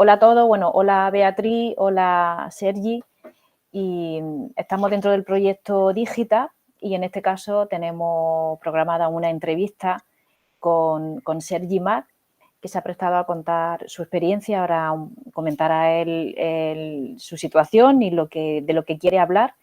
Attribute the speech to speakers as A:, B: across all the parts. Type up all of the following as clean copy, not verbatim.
A: Hola a todos, bueno, hola Beatriz, hola Sergi, y estamos dentro del proyecto Digita y en este caso tenemos programada una entrevista con Sergi Mar, que se ha prestado a contar su experiencia, ahora comentará él su situación y de lo que quiere hablar.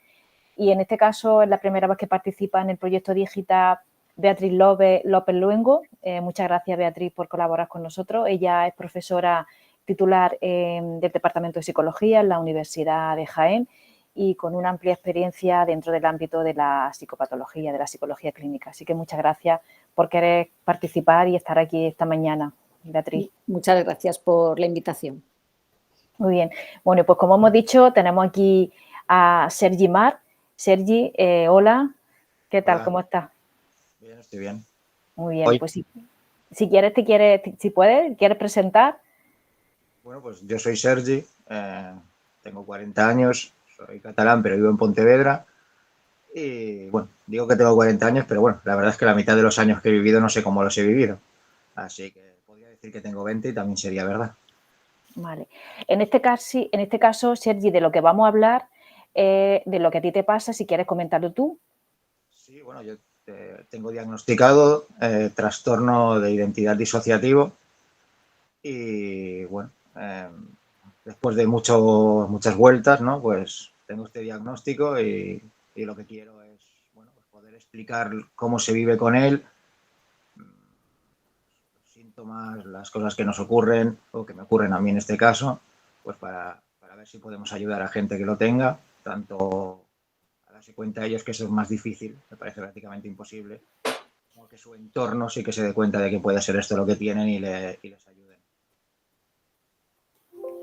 A: Y en este caso es la primera vez que participa en el proyecto Digita Beatriz López Luengo. Muchas gracias, Beatriz, por colaborar con nosotros. Ella es profesora titular del Departamento de Psicología en la Universidad de Jaén y con una amplia experiencia dentro del ámbito de la psicopatología, de la psicología clínica. Así que muchas gracias por querer participar y estar aquí esta mañana, Beatriz.
B: Muchas gracias por la invitación.
A: Muy bien. Bueno, pues como hemos dicho, tenemos aquí a Sergi Mar. Sergi, hola. ¿Qué tal?
C: Hola.
A: ¿Cómo estás?
C: Bien, estoy bien.
A: Muy bien. Pues si quieres presentar.
C: Bueno, pues yo soy Sergi, tengo 40 años, soy catalán, pero vivo en Pontevedra. Y bueno, digo que tengo 40 años, pero bueno, la verdad es que la mitad de los años que he vivido no sé cómo los he vivido. Así que podría decir que tengo 20 y también sería verdad.
A: Vale. En este caso, Sergi, de lo que vamos a hablar, de lo que a ti te pasa, si quieres comentarlo tú.
C: Sí, bueno, yo tengo diagnosticado trastorno de identidad disociativo y bueno, después de muchas vueltas, ¿no? Pues tengo este diagnóstico y lo que quiero es, bueno, pues poder explicar cómo se vive con él, los síntomas, las cosas que nos ocurren o que me ocurren a mí en este caso, pues para ver si podemos ayudar a gente que lo tenga, tanto a darse cuenta a ellos que eso es más difícil, me parece prácticamente imposible, como que su entorno sí que se dé cuenta de que puede ser esto lo que tienen y les ayuden.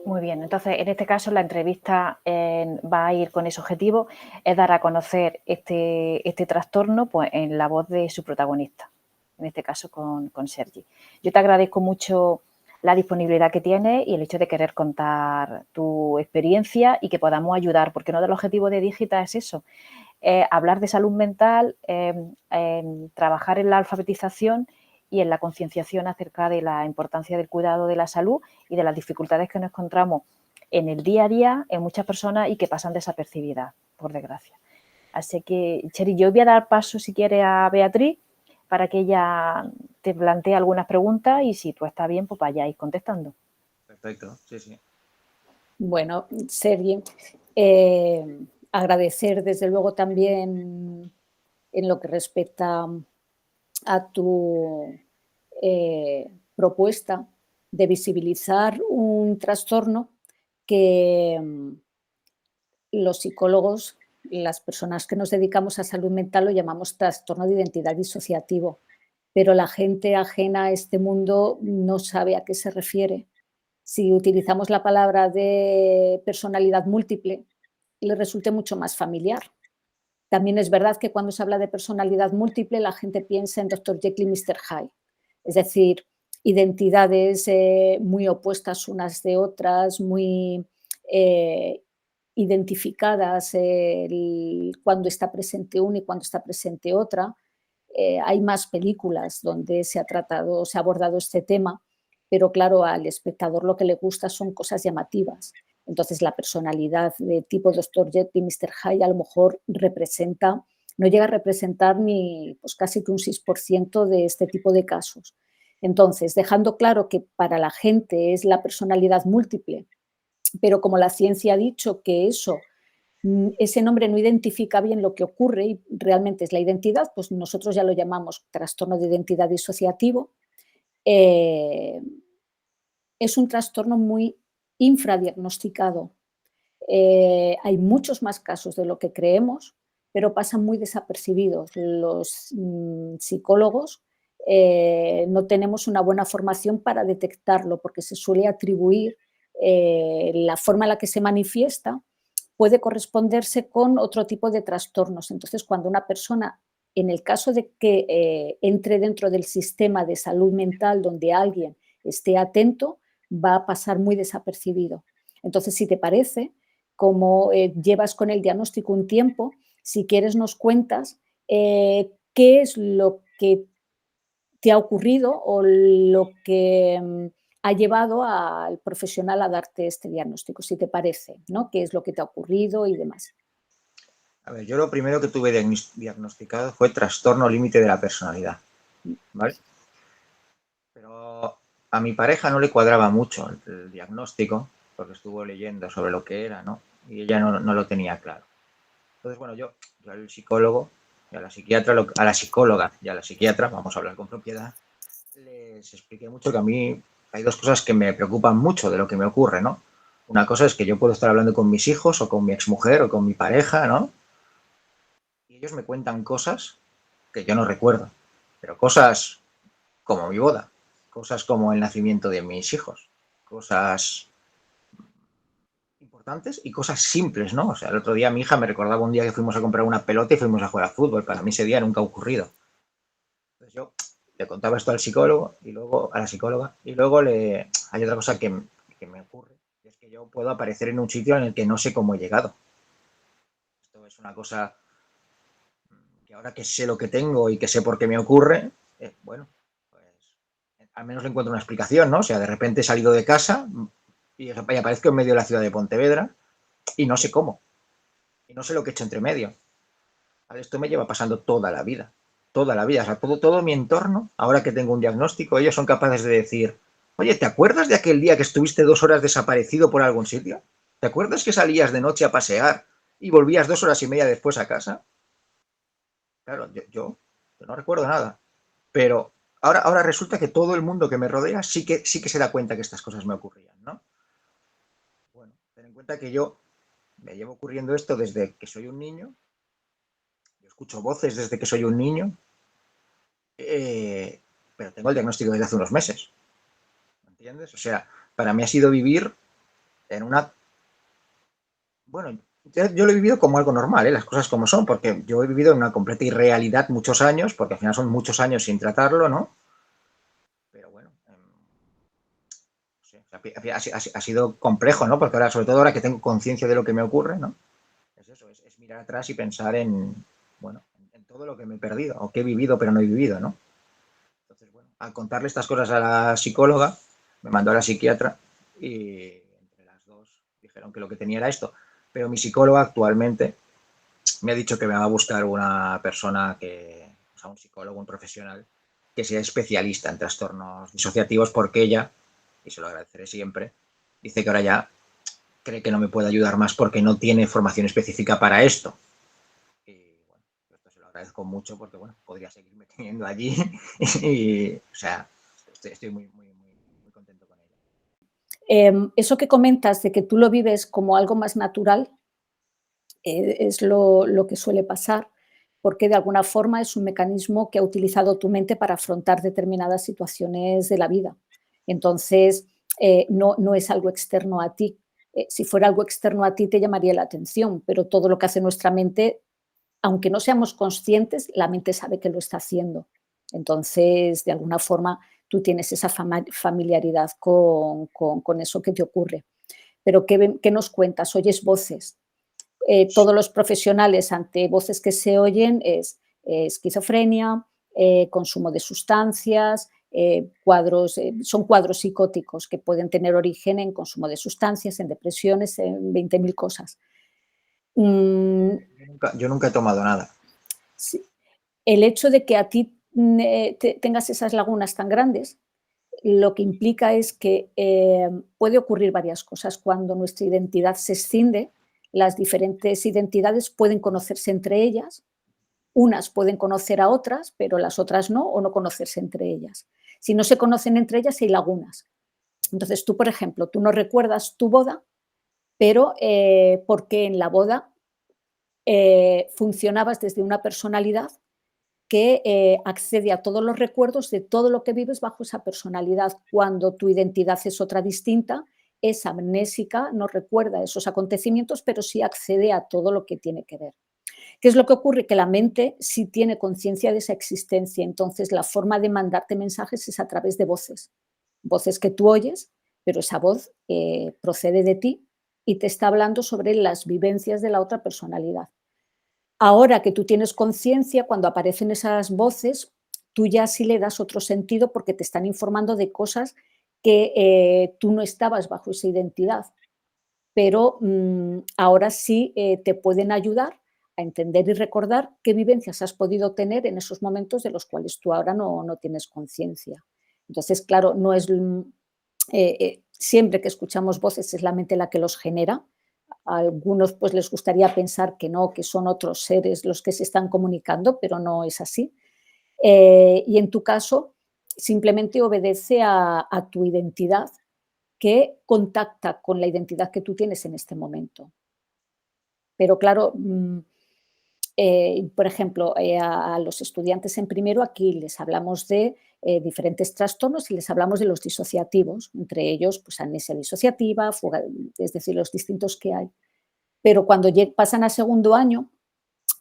A: Muy bien, entonces en este caso la entrevista va a ir con ese objetivo, es dar a conocer este trastorno pues, en la voz de su protagonista, en este caso con Sergi. Yo te agradezco mucho la disponibilidad que tienes y el hecho de querer contar tu experiencia y que podamos ayudar, porque uno de los objetivos de Digita es eso, hablar de salud mental, trabajar en la alfabetización y en la concienciación acerca de la importancia del cuidado de la salud y de las dificultades que nos encontramos en el día a día en muchas personas y que pasan desapercibidas, por desgracia. Así que, Cheri, yo voy a dar paso, si quieres, a Beatriz para que ella te plantee algunas preguntas y si tú estás bien, pues vayáis contestando.
C: Perfecto, sí, sí.
B: Bueno, Sergi, agradecer desde luego también en lo que respecta a tu propuesta de visibilizar un trastorno que los psicólogos, las personas que nos dedicamos a salud mental lo llamamos trastorno de identidad disociativo, pero la gente ajena a este mundo no sabe a qué se refiere. Si utilizamos la palabra de personalidad múltiple, le resulte mucho más familiar. También es verdad que cuando se habla de personalidad múltiple, la gente piensa en Dr. Jekyll y Mr. Hyde, es decir, identidades muy opuestas unas de otras, muy identificadas cuando está presente una y cuando está presente otra. Hay más películas donde se ha abordado este tema, pero claro, al espectador lo que le gusta son cosas llamativas. Entonces, la personalidad de tipo Dr. Jekyll y Mr. Hyde a lo mejor no llega a representar ni pues, casi que un 6% de este tipo de casos. Entonces, dejando claro que para la gente es la personalidad múltiple, pero como la ciencia ha dicho que ese nombre no identifica bien lo que ocurre y realmente es la identidad, pues nosotros ya lo llamamos trastorno de identidad disociativo. Es un trastorno muy infradiagnosticado. Hay muchos más casos de lo que creemos, pero pasan muy desapercibidos. Los psicólogos no tenemos una buena formación para detectarlo porque se suele atribuir la forma en la que se manifiesta puede corresponderse con otro tipo de trastornos. Entonces, cuando una persona, en el caso de que entre dentro del sistema de salud mental donde alguien esté atento, va a pasar muy desapercibido. Entonces, si te parece, como llevas con el diagnóstico un tiempo, si quieres nos cuentas qué es lo que te ha ocurrido o lo que ha llevado al profesional a darte este diagnóstico, si te parece, ¿no? ¿Qué es lo que te ha ocurrido y demás?
C: A ver, yo lo primero que tuve diagnosticado fue trastorno límite de la personalidad, ¿vale? Pero a mi pareja no le cuadraba mucho el diagnóstico, porque estuvo leyendo sobre lo que era, ¿no? Y ella no lo tenía claro. Entonces, bueno, yo al psicólogo y a la psiquiatra, a la psicóloga y a la psiquiatra, vamos a hablar con propiedad, les expliqué mucho que a mí hay dos cosas que me preocupan mucho de lo que me ocurre, ¿no? Una cosa es que yo puedo estar hablando con mis hijos o con mi exmujer o con mi pareja, ¿no? Y ellos me cuentan cosas que yo no recuerdo, pero cosas como mi boda, cosas como el nacimiento de mis hijos, cosas importantes y cosas simples, ¿no? O sea, el otro día mi hija me recordaba un día que fuimos a comprar una pelota y fuimos a jugar al fútbol. Para mí ese día nunca ha ocurrido. Entonces yo le contaba esto al psicólogo y luego a la psicóloga y luego hay otra cosa que me ocurre, y es que yo puedo aparecer en un sitio en el que no sé cómo he llegado. Esto es una cosa que ahora que sé lo que tengo y que sé por qué me ocurre, bueno, pues al menos le encuentro una explicación, ¿no? O sea, de repente he salido de casa y aparezco en medio de la ciudad de Pontevedra y no sé cómo. Y no sé lo que he hecho entre medio. Esto me lleva pasando toda la vida. Toda la vida. O sea, todo mi entorno, ahora que tengo un diagnóstico, ellos son capaces de decir, oye, ¿te acuerdas de aquel día que estuviste 2 horas desaparecido por algún sitio? ¿Te acuerdas que salías de noche a pasear y volvías 2 horas y media después a casa? Claro, yo no recuerdo nada. Pero ahora resulta que todo el mundo que me rodea sí que se da cuenta que estas cosas me ocurrían, ¿no? Bueno, ten en cuenta que yo me llevo ocurriendo esto desde que soy un niño. Yo escucho voces desde que soy un niño, pero tengo el diagnóstico desde hace unos meses. ¿Entiendes? O sea, para mí ha sido vivir en una... Bueno, yo lo he vivido como algo normal, ¿eh? Las cosas como son, porque yo he vivido en una completa irrealidad muchos años, porque al final son muchos años sin tratarlo, ¿no? Pero bueno, no sé, ha sido complejo, ¿no? Porque ahora, sobre todo ahora que tengo conciencia de lo que me ocurre, ¿no? Es eso, es mirar atrás y pensar bueno, en todo lo que me he perdido, o que he vivido pero no he vivido, ¿no? Entonces, bueno, al contarle estas cosas a la psicóloga, me mandó a la psiquiatra y entre las dos dijeron que lo que tenía era esto. Pero mi psicóloga actualmente me ha dicho que me va a buscar una persona o sea, un psicólogo, un profesional, que sea especialista en trastornos disociativos porque ella, y se lo agradeceré siempre, dice que ahora ya cree que no me puede ayudar más porque no tiene formación específica para esto. Y bueno, esto se lo agradezco mucho porque, bueno, podría seguirme teniendo allí y, o sea, estoy muy contento con ella.
B: Eso que comentas de que tú lo vives como algo más natural, es lo que suele pasar, porque de alguna forma es un mecanismo que ha utilizado tu mente para afrontar determinadas situaciones de la vida. Entonces, no es algo externo a ti. Si fuera algo externo a ti te llamaría la atención, pero todo lo que hace nuestra mente, aunque no seamos conscientes, la mente sabe que lo está haciendo. Entonces, de alguna forma, tú tienes esa familiaridad con eso que te ocurre. Pero ¿qué nos cuentas? Oyes voces. Todos los profesionales ante voces que se oyen es esquizofrenia, consumo de sustancias, son cuadros psicóticos que pueden tener origen en consumo de sustancias, en depresiones, en 20.000 cosas. Mm,
C: Yo nunca he tomado nada.
B: sí. El hecho de que a ti tengas esas lagunas tan grandes, lo que implica es que puede ocurrir varias cosas. Cuando nuestra identidad se escinde, las diferentes identidades pueden conocerse entre ellas. Unas pueden conocer a otras, pero las otras no, o no conocerse entre ellas. Si no se conocen entre ellas, hay lagunas. Entonces, tú, por ejemplo, tú no recuerdas tu boda, pero porque en la boda funcionabas desde una personalidad que accede a todos los recuerdos de todo lo que vives bajo esa personalidad. Cuando tu identidad es otra distinta, es amnésica, no recuerda esos acontecimientos, pero sí accede a todo lo que tiene que ver. ¿Qué es lo que ocurre? Que la mente sí tiene conciencia de esa existencia, entonces la forma de mandarte mensajes es a través de voces, voces que tú oyes, pero esa voz procede de ti y te está hablando sobre las vivencias de la otra personalidad. Ahora que tú tienes conciencia, cuando aparecen esas voces, tú ya sí le das otro sentido porque te están informando de cosas que tú no estabas bajo esa identidad, pero ahora sí te pueden ayudar a entender y recordar qué vivencias has podido tener en esos momentos de los cuales tú ahora no tienes conciencia. Entonces, claro, no es siempre que escuchamos voces es la mente la que los genera. A algunos pues les gustaría pensar que no, que son otros seres los que se están comunicando, pero no es así. Y en tu caso, simplemente obedece a tu identidad que contacta con la identidad que tú tienes en este momento. Pero claro, por ejemplo, a los estudiantes en primero aquí les hablamos de diferentes trastornos y les hablamos de los disociativos, entre ellos pues amnesia disociativa, fuga, es decir, los distintos que hay. Pero cuando pasan a segundo año,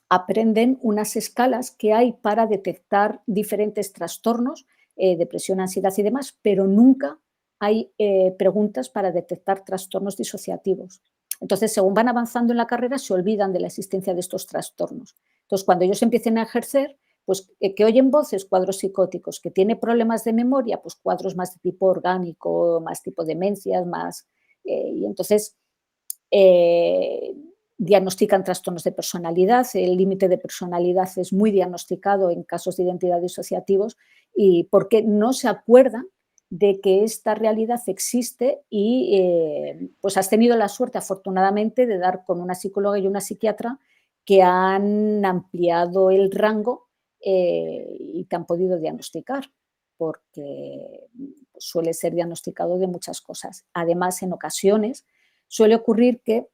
B: aprenden unas escalas que hay para detectar diferentes trastornos, depresión, ansiedad y demás, pero nunca hay preguntas para detectar trastornos disociativos. Entonces, según van avanzando en la carrera, se olvidan de la existencia de estos trastornos. Entonces, cuando ellos empiecen a ejercer, pues que oyen voces, cuadros psicóticos, que tiene problemas de memoria, pues cuadros más de tipo orgánico, más tipo demencias, más... y entonces eh, diagnostican trastornos de personalidad, el límite de personalidad es muy diagnosticado en casos de identidad disociativos y porque no se acuerdan de que esta realidad existe y pues has tenido la suerte afortunadamente de dar con una psicóloga y una psiquiatra que han ampliado el rango y te han podido diagnosticar porque suele ser diagnosticado de muchas cosas. Además, en ocasiones suele ocurrir que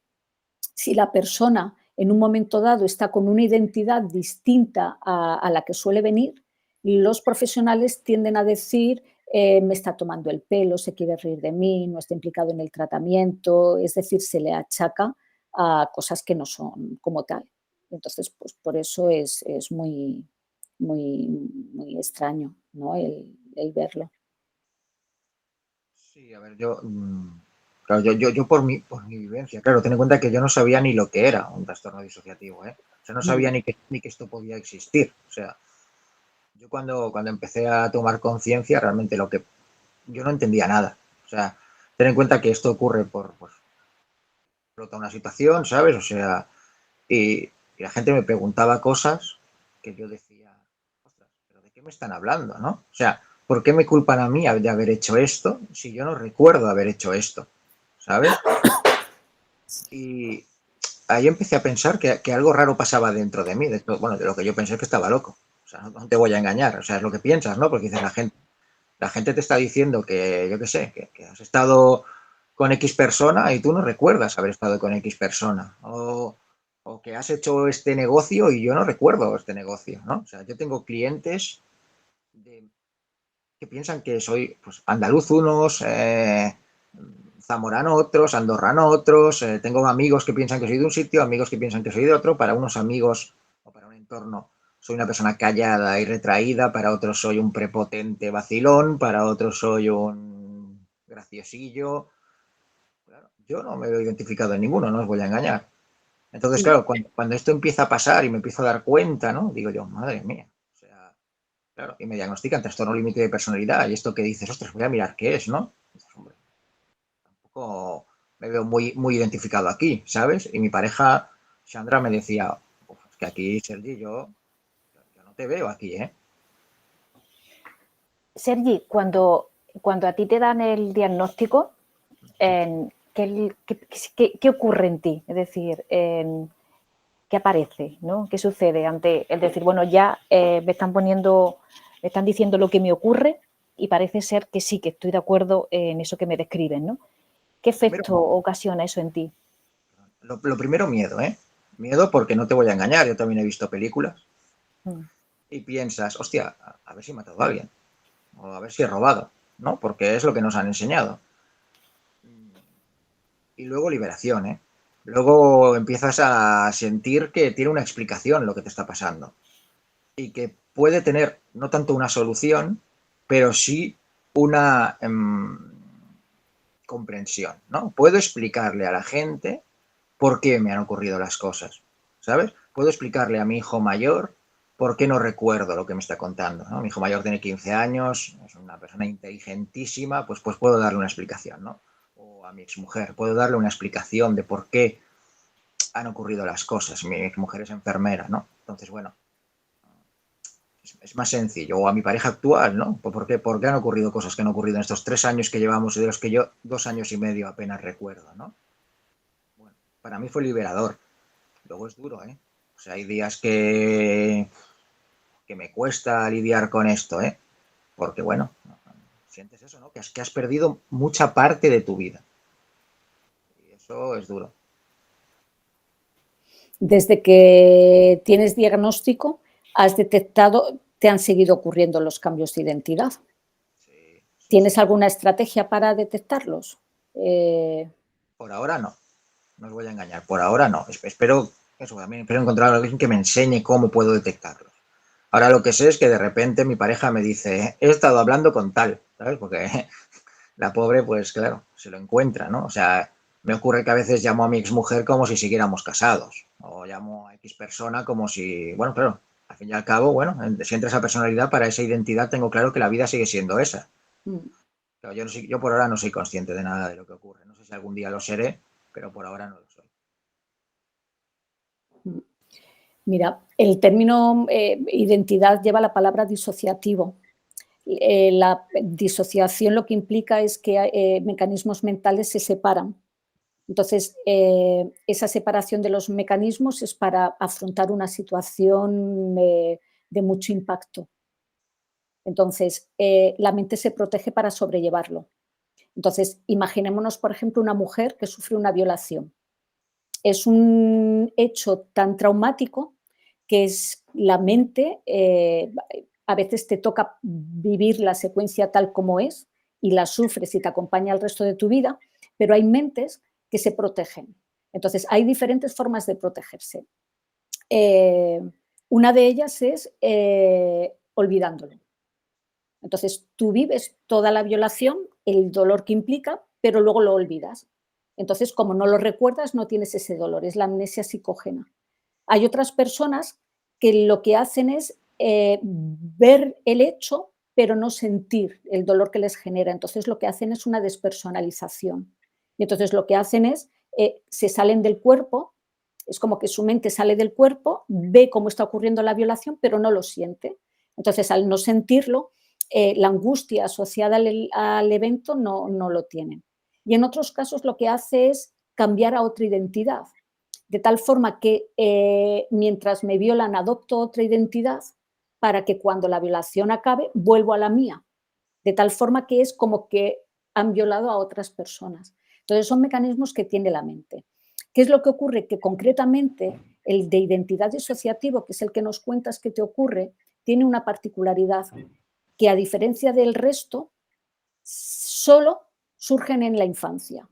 B: si la persona en un momento dado está con una identidad distinta a la que suele venir, los profesionales tienden a decir, me está tomando el pelo, se quiere reír de mí, no está implicado en el tratamiento, es decir, se le achaca a cosas que no son como tal. Entonces, pues por eso es muy, muy, muy extraño, ¿no? El verlo.
C: Sí, a ver, claro, yo por mi vivencia, claro, ten en cuenta que yo no sabía ni lo que era un trastorno disociativo, ¿eh? O sea, no sabía
B: Mm.
C: ni que esto podía existir. O sea, yo cuando empecé a tomar conciencia, realmente yo no entendía nada. O sea, ten en cuenta que esto ocurre por explota una situación, ¿sabes? O sea, y la gente me preguntaba cosas que yo decía, ostras, ¿pero de qué me están hablando, no? O sea, ¿por qué me culpan a mí de haber hecho esto si yo no recuerdo haber hecho esto? ¿Sabes? Y ahí empecé a pensar que algo raro pasaba dentro de mí. Bueno, de lo que yo pensé que estaba loco. O sea, no te voy a engañar. O sea, es lo que piensas, ¿no? Porque dices, la gente te está diciendo que, yo qué sé, que has estado con X persona y tú no recuerdas haber estado con X persona. O que has hecho este negocio y yo no recuerdo este negocio, ¿no? O sea, yo tengo clientes de, que piensan que soy pues, andaluz unos, zamorano otros, andorrano otros, tengo amigos que piensan que soy de un sitio, amigos que piensan que soy de otro, para unos amigos o para un entorno soy una persona callada y retraída, para otros soy un prepotente vacilón, para otros soy un graciosillo. Claro, yo no me veo identificado en ninguno, no os voy a engañar. Entonces,
B: Mm.
C: claro, cuando esto empieza a pasar y me empiezo a dar cuenta, ¿no? Digo yo, madre mía. O sea, claro, y me diagnostican trastorno límite de personalidad. Y esto que dices, ostras, voy a mirar qué es, ¿no? Y dices, hombre, tampoco me veo muy identificado aquí, ¿sabes? Y mi pareja, Sandra, me decía, es que aquí, Sergi, yo no te veo aquí, ¿eh?
A: Sergi, cuando a ti te dan el diagnóstico, ¿qué ocurre en ti? Es decir, ¿qué aparece? ¿No? ¿Qué sucede ante el decir, bueno, ya me están diciendo lo que me ocurre y parece ser que sí, que estoy de acuerdo en eso que me describen, ¿no? ¿Qué
C: Primero,
A: efecto ocasiona eso en ti?
C: lo primero, miedo, ¿eh? Miedo porque no te voy a engañar, yo también he visto películas
A: Mm.
C: y piensas, hostia, a ver si he matado a alguien, o a ver si he robado, ¿no? Porque es lo que nos han enseñado. Y luego liberación, ¿eh? Luego empiezas a sentir que tiene una explicación lo que te está pasando y que puede tener no tanto una solución, pero sí una comprensión, ¿no? Puedo explicarle a la gente por qué me han ocurrido las cosas, ¿sabes? Puedo explicarle a mi hijo mayor ¿por qué no recuerdo lo que me está contando? ¿No? Mi hijo mayor tiene 15 años, es una persona inteligentísima, pues puedo darle una explicación, ¿no? O a mi exmujer, puedo darle una explicación de por qué han ocurrido las cosas. Mi mujer es enfermera, ¿no? Entonces, bueno, es más sencillo. O a mi pareja actual, ¿no? ¿Por qué han ocurrido cosas que han ocurrido en estos 3 años que llevamos y de los que yo 2 años y medio apenas recuerdo, ¿no? Bueno, para mí fue liberador. Luego es duro, ¿eh? O sea, hay días que me cuesta lidiar con esto, ¿eh? Porque, bueno, sientes eso, ¿no? Que has perdido mucha parte de tu vida. Y eso es duro.
B: Desde que tienes diagnóstico, has detectado, te han seguido ocurriendo los cambios de identidad.
C: Sí, sí,
B: ¿Tienes
C: sí.
B: alguna estrategia para detectarlos?
C: Por ahora no. No os voy a engañar. Por ahora no. Espero eso, también espero encontrar a alguien que me enseñe cómo puedo detectarlos. Ahora lo que sé es que de repente mi pareja me dice, he estado hablando con tal, ¿sabes? Porque la pobre, pues claro, se lo encuentra, ¿no? O sea, me ocurre que a veces llamo a mi exmujer como si siguiéramos casados. O llamo a X persona como si, bueno, claro, al fin y al cabo, bueno, si entra esa personalidad, para esa identidad tengo claro que la vida sigue siendo esa. Claro, yo por ahora no soy consciente de nada de lo que ocurre. No sé si algún día lo seré, pero por ahora no lo soy.
B: Mira, el término identidad lleva la palabra disociativo. La disociación lo que implica es que mecanismos mentales se separan. Entonces, esa separación de los mecanismos es para afrontar una situación de mucho impacto. Entonces, la mente se protege para sobrellevarlo. Entonces, imaginémonos, por ejemplo, una mujer que sufre una violación. Es un hecho tan traumático que es la mente, a veces te toca vivir la secuencia tal como es y la sufres y te acompaña el resto de tu vida, pero hay mentes que se protegen. Entonces, hay diferentes formas de protegerse. Eh, una de ellas es olvidándolo. Entonces, tú vives toda la violación, el dolor que implica, pero luego lo olvidas. Entonces, como no lo recuerdas, no tienes ese dolor, es la amnesia psicógena. Hay otras personas que lo que hacen es ver el hecho, pero no sentir el dolor que les genera. Entonces, lo que hacen es una despersonalización. Y entonces, lo que hacen es, se salen del cuerpo, es como que su mente sale del cuerpo, ve cómo está ocurriendo la violación, pero no lo siente. Entonces, al no sentirlo, la angustia asociada al evento no lo tienen. Y en otros casos lo que hace es cambiar a otra identidad, de tal forma que mientras me violan adopto otra identidad para que cuando la violación acabe vuelvo a la mía, de tal forma que es como que han violado a otras personas. Entonces son mecanismos que tiene la mente. ¿Qué es lo que ocurre? Que concretamente el de identidad disociativo, que es el que nos cuentas que te ocurre, tiene una particularidad que a diferencia del resto, solo surgen en la infancia.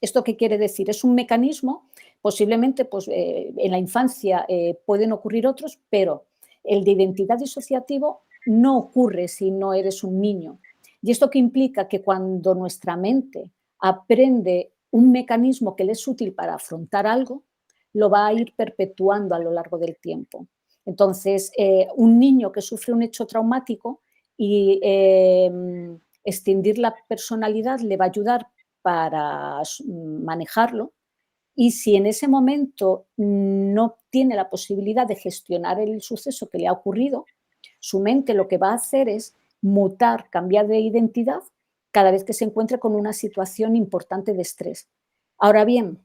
B: ¿Esto qué quiere decir? Es un mecanismo, posiblemente pues, en la infancia pueden ocurrir otros, pero el de identidad disociativo no ocurre si no eres un niño. ¿Y esto qué implica? Que cuando nuestra mente aprende un mecanismo que le es útil para afrontar algo, lo va a ir perpetuando a lo largo del tiempo. Entonces, un niño que sufre un hecho traumático y extinguir la personalidad le va a ayudar para manejarlo, y si en ese momento no tiene la posibilidad de gestionar el suceso que le ha ocurrido, su mente lo que va a hacer es mutar, cambiar de identidad cada vez que se encuentre con una situación importante de estrés. Ahora bien,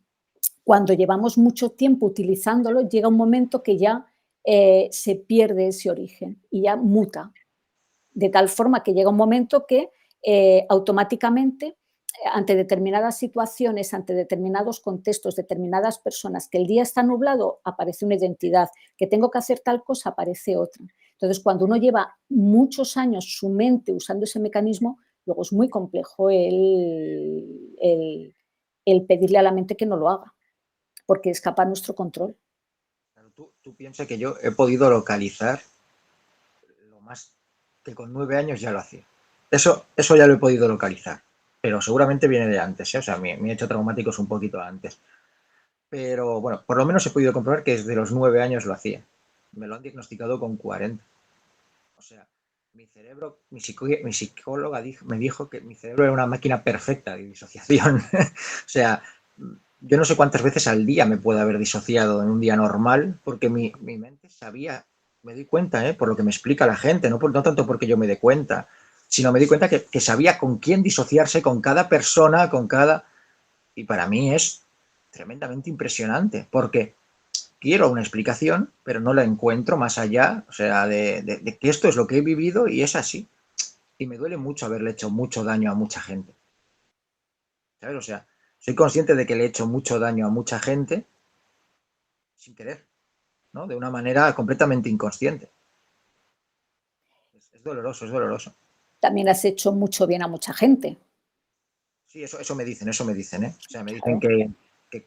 B: cuando llevamos mucho tiempo utilizándolo, llega un momento que ya se pierde ese origen y ya muta, de tal forma que llega un momento que automáticamente ante determinadas situaciones, ante determinados contextos, determinadas personas, que el día está nublado, aparece una identidad, que tengo que hacer tal cosa, aparece otra. Entonces, cuando uno lleva muchos años su mente usando ese mecanismo, luego es muy complejo el pedirle a la mente que no lo haga, porque escapa a nuestro control.
C: Tú piensas que yo he podido localizar lo más que con 9 años ya lo hacía. Eso ya lo he podido localizar, pero seguramente viene de antes, ¿eh? O sea, mi hecho traumático es un poquito antes. Pero bueno, por lo menos he podido comprobar que desde los 9 años lo hacía. me lo han diagnosticado con 40. O sea, mi cerebro, mi psicóloga me dijo que mi cerebro era una máquina perfecta de disociación. O sea, yo no sé cuántas veces al día me puedo haber disociado en un día normal, porque mi mente sabía, me doy cuenta, por lo que me explica la gente, no tanto porque yo me dé cuenta, sino me di cuenta que sabía con quién disociarse, con cada persona, con cada... Y para mí es tremendamente impresionante, porque quiero una explicación, pero no la encuentro más allá, o sea, de que esto es lo que he vivido y es así. Y me duele mucho haberle hecho mucho daño a mucha gente. ¿Sabes? O sea, soy consciente de que le he hecho mucho daño a mucha gente sin querer, ¿no? De una manera completamente inconsciente. Es doloroso, es doloroso.
B: También has hecho mucho bien a mucha gente.
C: Sí, eso me dicen, ¿eh? O sea, me dicen que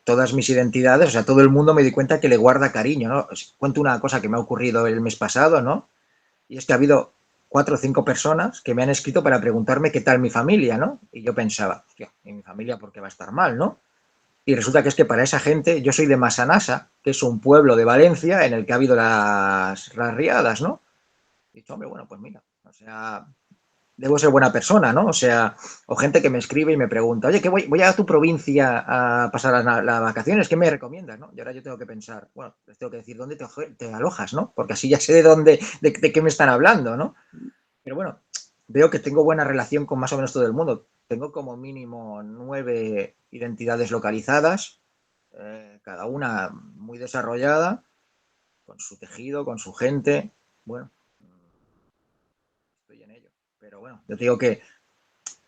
C: todas mis identidades, o sea, todo el mundo me di cuenta que le guarda cariño, ¿no? Os cuento una cosa que me ha ocurrido el mes pasado, ¿no? Y es que ha habido 4 o 5 personas que me han escrito para preguntarme qué tal mi familia, ¿no? Y yo pensaba, hostia, ¿y mi familia por qué va a estar mal, no? Y resulta que es que para esa gente, yo soy de Massanassa, que es un pueblo de Valencia en el que ha habido las riadas, ¿no? Y he dicho, hombre, bueno, pues mira, o sea, debo ser buena persona, ¿no? O sea, o gente que me escribe y me pregunta, oye, que voy a tu provincia a pasar las vacaciones, ¿qué me recomiendas, no? Y ahora yo tengo que pensar, bueno, les tengo que decir dónde te alojas, ¿no? Porque así ya sé de dónde, de qué me están hablando, ¿no? Pero bueno, veo que tengo buena relación con más o menos todo el mundo. Tengo como mínimo 9 identidades localizadas, cada una muy desarrollada, con su tejido, con su gente. Bueno, estoy en ello. Pero bueno, yo te digo que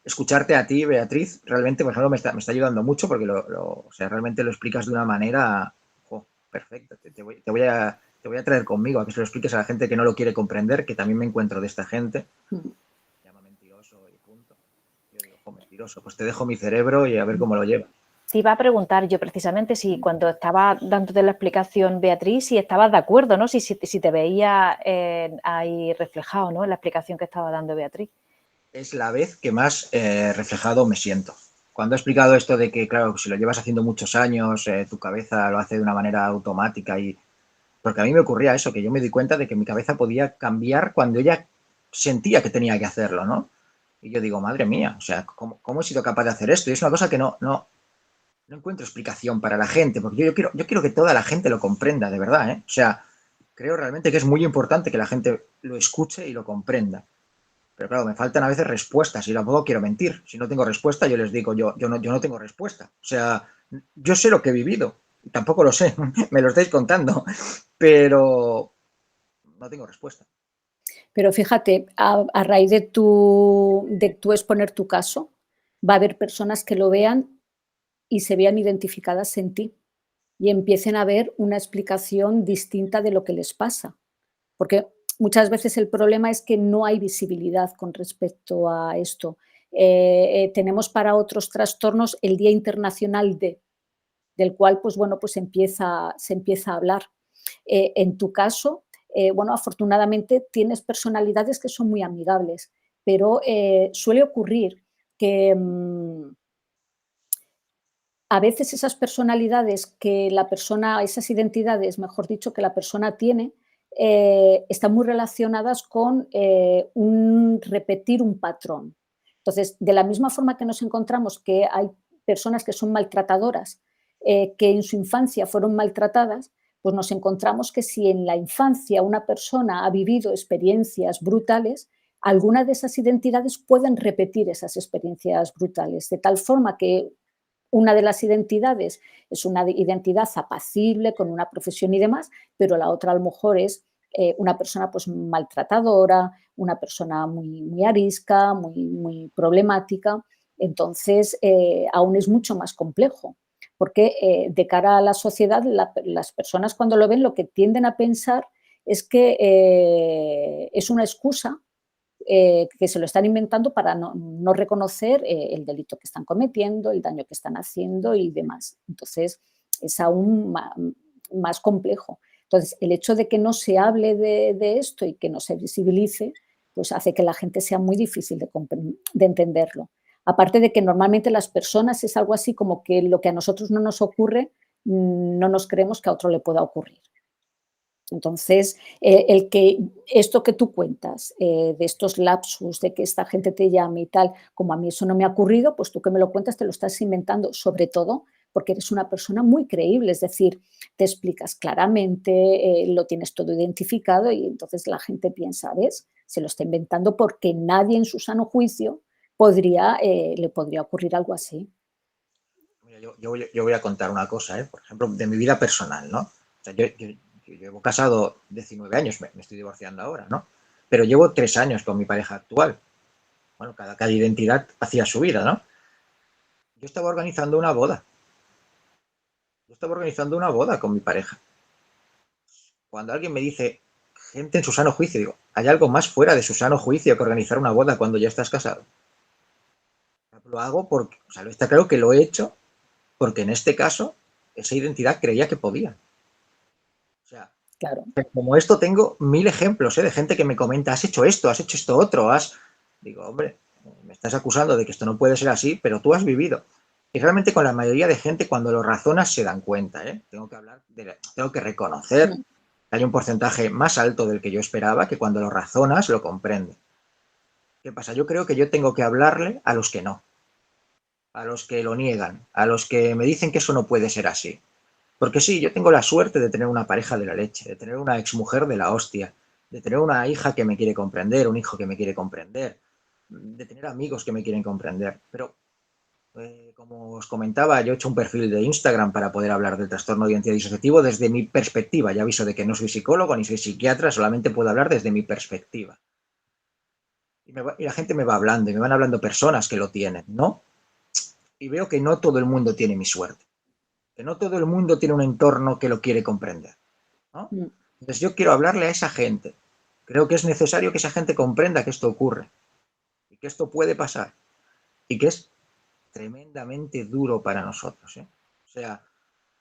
C: escucharte a ti, Beatriz, realmente, por ejemplo, me está ayudando mucho porque o sea, realmente lo explicas de una manera perfecta. Te voy a traer conmigo a que se lo expliques a la gente que no lo quiere comprender, que también me encuentro de esta gente. Llama mentiroso y punto. Yo digo, mentiroso, pues te dejo mi cerebro y a ver cómo lo lleva.
A: Te iba a preguntar yo precisamente si cuando estaba dándote la explicación, Beatriz, si estabas de acuerdo, ¿no? Si te veía ahí reflejado, ¿no? En la explicación que estaba dando Beatriz.
C: Es la vez que más reflejado me siento. Cuando he explicado esto de que, claro, si lo llevas haciendo muchos años, tu cabeza lo hace de una manera automática y... Porque a mí me ocurría eso, que yo me di cuenta de que mi cabeza podía cambiar cuando ella sentía que tenía que hacerlo, ¿no? Y yo digo, madre mía, o sea, ¿cómo he sido capaz de hacer esto? Y es una cosa que no encuentro explicación para la gente, porque yo quiero que toda la gente lo comprenda, de verdad, ¿eh? O sea, creo realmente que es muy importante que la gente lo escuche y lo comprenda. Pero claro, me faltan a veces respuestas y tampoco quiero mentir. Si no tengo respuesta, yo les digo, yo no tengo respuesta. O sea, yo sé lo que he vivido, y tampoco lo sé, me lo estáis contando, pero no tengo respuesta.
B: Pero fíjate, a raíz de tú exponer tu caso, va a haber personas que lo vean y se vean identificadas en ti y empiecen a ver una explicación distinta de lo que les pasa. Porque muchas veces el problema es que no hay visibilidad con respecto a esto. Tenemos para otros trastornos el Día Internacional del cual, pues bueno, pues se empieza a hablar. En tu caso, bueno, afortunadamente tienes personalidades que son muy amigables, pero suele ocurrir que a veces esas personalidades que la persona, esas identidades, mejor dicho, que la persona tiene, están muy relacionadas con un repetir un patrón. Entonces, de la misma forma que nos encontramos que hay personas que son maltratadoras, que en su infancia fueron maltratadas, pues nos encontramos que si en la infancia una persona ha vivido experiencias brutales, algunas de esas identidades pueden repetir esas experiencias brutales, de tal forma que una de las identidades es una identidad apacible, con una profesión y demás, pero la otra a lo mejor es una persona pues maltratadora, una persona muy arisca, muy problemática. Entonces, aún es mucho más complejo, porque de cara a la sociedad, las personas cuando lo ven lo que tienden a pensar es que es una excusa que se lo están inventando para no reconocer el delito que están cometiendo, el daño que están haciendo y demás. Entonces, es aún más complejo. Entonces, el hecho de que no se hable de esto y que no se visibilice, pues hace que la gente sea muy difícil de entenderlo. Aparte de que normalmente las personas es algo así como que lo que a nosotros no nos ocurre, no nos creemos que a otro le pueda ocurrir. Entonces, el que esto que tú cuentas, de estos lapsus, de que esta gente te llame y tal, como a mí eso no me ha ocurrido, pues tú que me lo cuentas te lo estás inventando, sobre todo porque eres una persona muy creíble, es decir, te explicas claramente, lo tienes todo identificado y entonces la gente piensa, ¿ves? Se lo está inventando porque nadie en su sano juicio le podría ocurrir algo así.
C: Mira, yo voy a contar una cosa, ¿eh? Por ejemplo, de mi vida personal, ¿no? O sea, yo llevo casado 19 años, me estoy divorciando ahora, ¿no? Pero llevo 3 años con mi pareja actual. Bueno, cada identidad hacía su vida, ¿no? Yo estaba organizando una boda. Yo estaba organizando una boda con mi pareja. Cuando alguien me dice, gente en su sano juicio, digo, ¿hay algo más fuera de su sano juicio que organizar una boda cuando ya estás casado? Lo hago porque, o sea, está claro que lo he hecho porque en este caso esa identidad creía que podía. O sea,
B: Claro.
C: como esto tengo 1000 ejemplos, ¿eh? De gente que me comenta, has hecho esto otro, Digo, hombre, me estás acusando de que esto no puede ser así, pero tú has vivido. Y realmente con la mayoría de gente cuando lo razonas se dan cuenta, ¿eh? Tengo que reconocer
B: Mm.
C: que hay un porcentaje más alto del que yo esperaba, que cuando lo razonas lo comprende. ¿Qué pasa? Yo creo que yo tengo que hablarle a los que no, a los que lo niegan, a los que me dicen que eso no puede ser así. Porque sí, yo tengo la suerte de tener una pareja de la leche, de tener una exmujer de la hostia, de tener una hija que me quiere comprender, un hijo que me quiere comprender, de tener amigos que me quieren comprender. Pero, como os comentaba, yo he hecho un perfil de Instagram para poder hablar del trastorno de identidad disociativo desde mi perspectiva. Ya aviso de que no soy psicólogo ni soy psiquiatra, solamente puedo hablar desde mi perspectiva. Y la gente me va hablando, y me van hablando personas que lo tienen, ¿no? Y veo que no todo el mundo tiene mi suerte, que no todo el mundo tiene un entorno que lo quiere comprender, ¿no?
B: Mm.
C: Entonces yo quiero hablarle a esa gente. Creo que es necesario que esa gente comprenda que esto ocurre y que esto puede pasar y que es tremendamente duro para nosotros, ¿eh? O sea,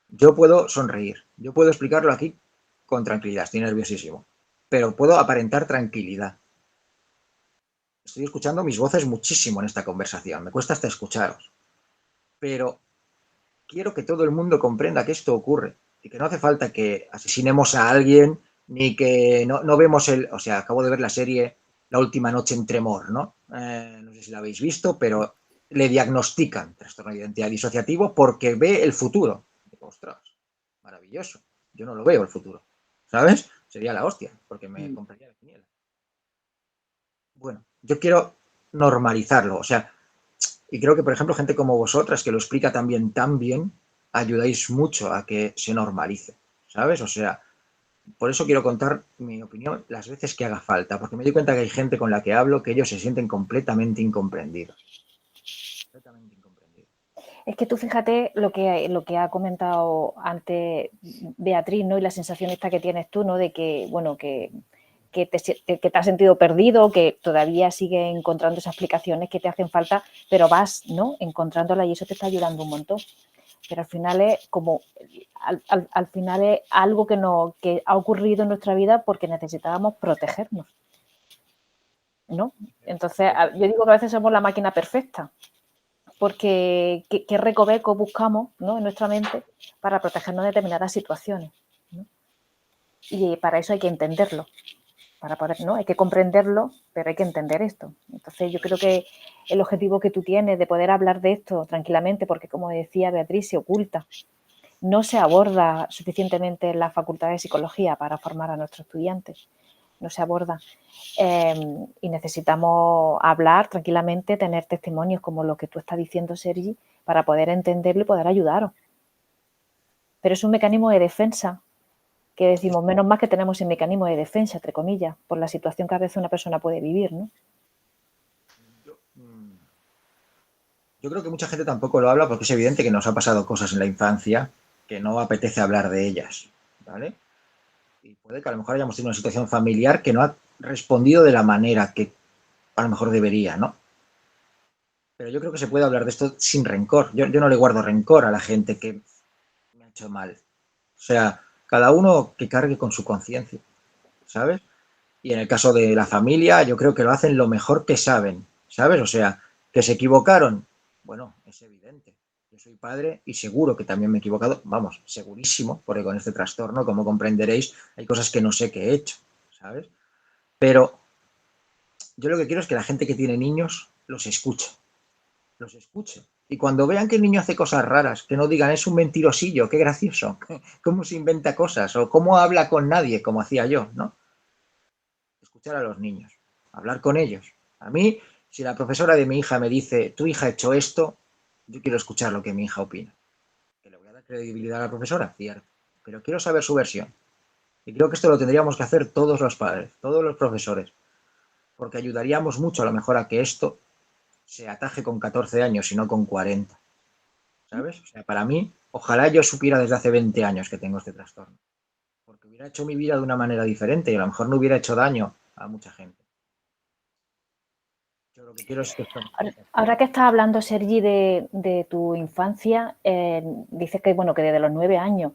C: yo puedo sonreír, yo puedo explicarlo aquí con tranquilidad, estoy nerviosísimo, pero puedo aparentar tranquilidad. Estoy escuchando mis voces muchísimo en esta conversación, me cuesta hasta escucharos, pero quiero que todo el mundo comprenda que esto ocurre y que no hace falta que asesinemos a alguien ni que no vemos o sea, acabo de ver la serie La última noche en Tremor, ¿no? No sé si la habéis visto, pero le diagnostican trastorno de identidad disociativo porque ve el futuro. Digo, ostras, maravilloso. Yo no lo veo el futuro, ¿sabes? Sería la hostia, porque me
B: Mm.
C: compraría la quiniela. Bueno, yo quiero normalizarlo, o sea, y creo que, por ejemplo, gente como vosotras, que lo explica también tan bien, ayudáis mucho a que se normalice, ¿sabes? O sea, por eso quiero contar mi opinión las veces que haga falta, porque me doy cuenta que hay gente con la que hablo que ellos se sienten completamente incomprendidos. Completamente incomprendidos.
A: Es que tú fíjate lo que ha comentado antes Beatriz, ¿no? Y la sensación esta que tienes tú, ¿no? De que, bueno, que te has sentido perdido, que todavía sigues encontrando esas explicaciones que te hacen falta, pero vas, ¿no? Encontrándolas y eso te está ayudando un montón. Pero al final es como, al final es algo que ha ocurrido en nuestra vida porque necesitábamos protegernos, ¿no? Entonces, yo digo que a veces somos la máquina perfecta, porque qué recovecos buscamos, ¿no? En nuestra mente para protegernos de determinadas situaciones, ¿no? Y para eso hay que entenderlo. Para poder, ¿no? Hay que comprenderlo, pero hay que entender esto. Entonces yo creo que el objetivo que tú tienes de poder hablar de esto tranquilamente, porque como decía Beatriz, se oculta, no se aborda suficientemente en la Facultad de Psicología para formar a nuestros estudiantes, no se aborda. Y necesitamos hablar tranquilamente, tener testimonios como lo que tú estás diciendo, Sergi, para poder entenderlo y poder ayudaros. Pero es un mecanismo de defensa que decimos, menos mal que tenemos ese mecanismo de defensa, entre comillas, por la situación que a veces una persona puede vivir, ¿no?
C: Yo creo que mucha gente tampoco lo habla porque es evidente que nos ha pasado cosas en la infancia que no apetece hablar de ellas, ¿vale? Y puede que a lo mejor hayamos tenido una situación familiar que no ha respondido de la manera que a lo mejor debería, ¿no? Pero yo creo que se puede hablar de esto sin rencor. Yo no le guardo rencor a la gente que me ha hecho mal. O sea, cada uno que cargue con su conciencia, ¿sabes? Y en el caso de la familia, yo creo que lo hacen lo mejor que saben, ¿sabes? O sea, que se equivocaron. Bueno, es evidente. Yo soy padre y seguro que también me he equivocado, vamos, segurísimo, porque con este trastorno, como comprenderéis, hay cosas que no sé que he hecho, ¿sabes? Pero yo lo que quiero es que la gente que tiene niños los escuche. Y cuando vean que el niño hace cosas raras, que no digan, es un mentirosillo, qué gracioso, cómo se inventa cosas, o cómo habla con nadie, como hacía yo, ¿no? Escuchar a los niños, hablar con ellos. A mí, si la profesora de mi hija me dice, tu hija ha hecho esto, yo quiero escuchar lo que mi hija opina. Que le voy a dar credibilidad a la profesora, cierto, pero quiero saber su versión. Y creo que esto lo tendríamos que hacer todos los padres, todos los profesores, porque ayudaríamos mucho a lo mejor a que esto se ataje con 14 años y no con 40. ¿Sabes? O sea, para mí, ojalá yo supiera desde hace 20 años que tengo este trastorno, porque hubiera hecho mi vida de una manera diferente y a lo mejor no hubiera hecho daño a mucha gente. Yo lo que quiero es que esto no
A: Ahora,
C: pase.
A: ahora que estás hablando, Sergi, de tu infancia, dices que, bueno, que desde los 9 años,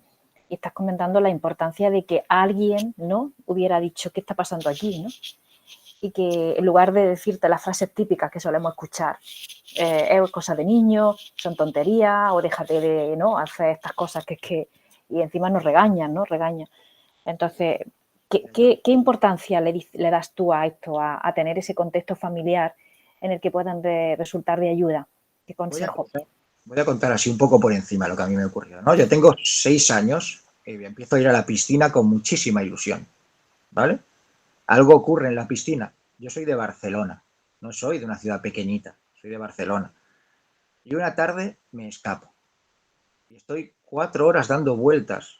A: y estás comentando la importancia de que alguien, ¿no?, hubiera dicho qué está pasando aquí, ¿no? Y que en lugar de decirte las frases típicas que solemos escuchar, es cosa de niños, son tonterías, o déjate de, ¿no?, hacer estas cosas que es que... Y encima nos regañan, ¿no? Regañan. Entonces, ¿qué importancia le das tú a esto, a tener ese contexto familiar en el que puedan resultar de ayuda? ¿Qué
C: Voy a,
A: consejo?
C: contar, voy a contar así un poco por encima lo que a mí me ocurrió, ¿no? Yo tengo 6 años y empiezo a ir a la piscina con muchísima ilusión, ¿vale? Algo ocurre en la piscina. Yo soy de Barcelona, no soy de una ciudad pequeñita, soy de Barcelona. Y una tarde me escapo y estoy 4 horas dando vueltas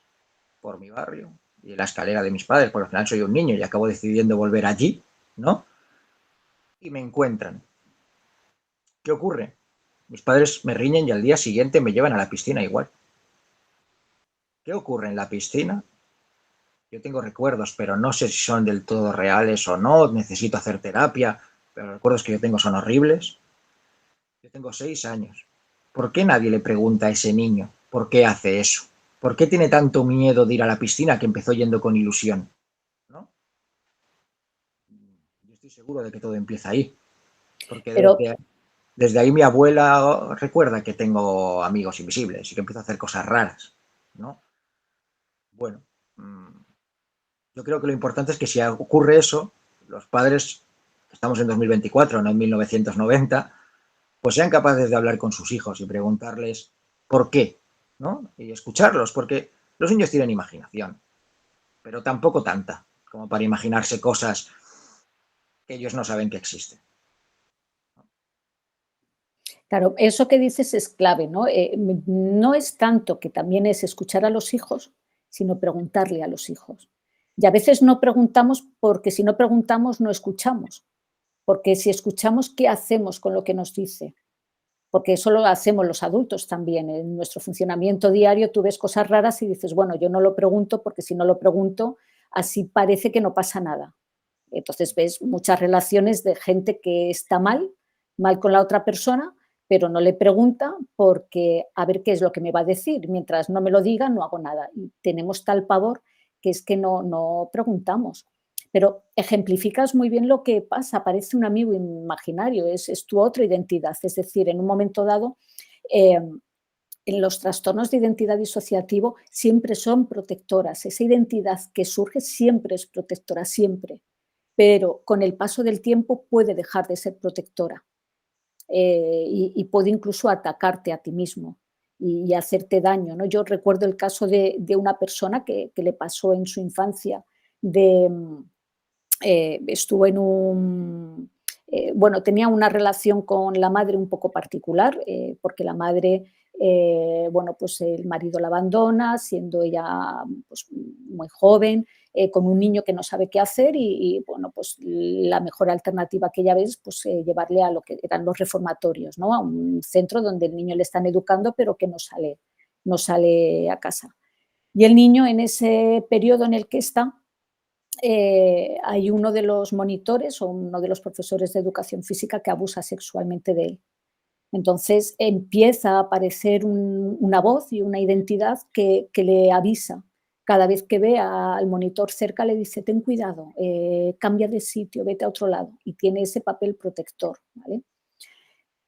C: por mi barrio y en la escalera de mis padres, porque al final soy un niño y acabo decidiendo volver allí, ¿no? Y me encuentran. ¿Qué ocurre? Mis padres me riñen y al día siguiente me llevan a la piscina igual. ¿Qué ocurre en la piscina? Yo tengo recuerdos, pero no sé si son del todo reales o no, necesito hacer terapia, pero los recuerdos que yo tengo son horribles. Yo tengo 6 años. ¿Por qué nadie le pregunta a ese niño por qué hace eso? ¿Por qué tiene tanto miedo de ir a la piscina que empezó yendo con ilusión? ¿No? Yo estoy seguro de que todo empieza ahí, porque
B: Pero
C: desde ahí mi abuela recuerda que tengo amigos invisibles y que empiezo a hacer cosas raras, ¿no? Bueno, yo creo que lo importante es que si ocurre eso, los padres, estamos en 2024, no en 1990, pues sean capaces de hablar con sus hijos y preguntarles por qué, ¿no? Y escucharlos, porque los niños tienen imaginación, pero tampoco tanta como para imaginarse cosas que ellos no saben que existen.
B: claro, eso que dices es clave, ¿no? No es tanto que también es escuchar a los hijos, sino preguntarle a los hijos. Y a veces no preguntamos porque si no preguntamos no escuchamos, porque si escuchamos, ¿qué hacemos con lo que nos dice? Porque eso lo hacemos los adultos también. En nuestro funcionamiento diario tú ves cosas raras y dices, bueno, yo no lo pregunto porque si no lo pregunto, así parece que no pasa nada. Entonces ves muchas relaciones de gente que está mal, mal con la otra persona, pero no le pregunta porque a ver qué es lo que me va a decir. Mientras no me lo diga, no hago nada. Y tenemos tal pavor que es que no preguntamos. Pero ejemplificas muy bien lo que pasa, parece un amigo imaginario, es tu otra identidad. Es decir, en un momento dado, eh, en los trastornos de identidad disociativo siempre son protectoras. Esa identidad que surge siempre es protectora, siempre. Pero con el paso del tiempo puede dejar de ser protectora y puede incluso atacarte a ti mismo y hacerte daño, ¿no? Yo recuerdo el caso de una persona que le pasó en su infancia de, estuvo en un, bueno, tenía una relación con la madre un poco particular, porque la madre, bueno, pues el marido la abandona, siendo ella pues, muy joven, con un niño que no sabe qué hacer bueno, pues la mejor alternativa que ella ve es pues, llevarle a lo que eran los reformatorios, ¿no? A un centro donde el niño le están educando, pero que no sale a casa. Y el niño en ese periodo en el que está, hay uno de los monitores o uno de los profesores de educación física que abusa sexualmente de él. Entonces empieza a aparecer una voz y una identidad que le avisa. Cada vez que ve al monitor cerca le dice, ten cuidado, cambia de sitio, vete a otro lado. Y tiene ese papel protector. ¿Vale?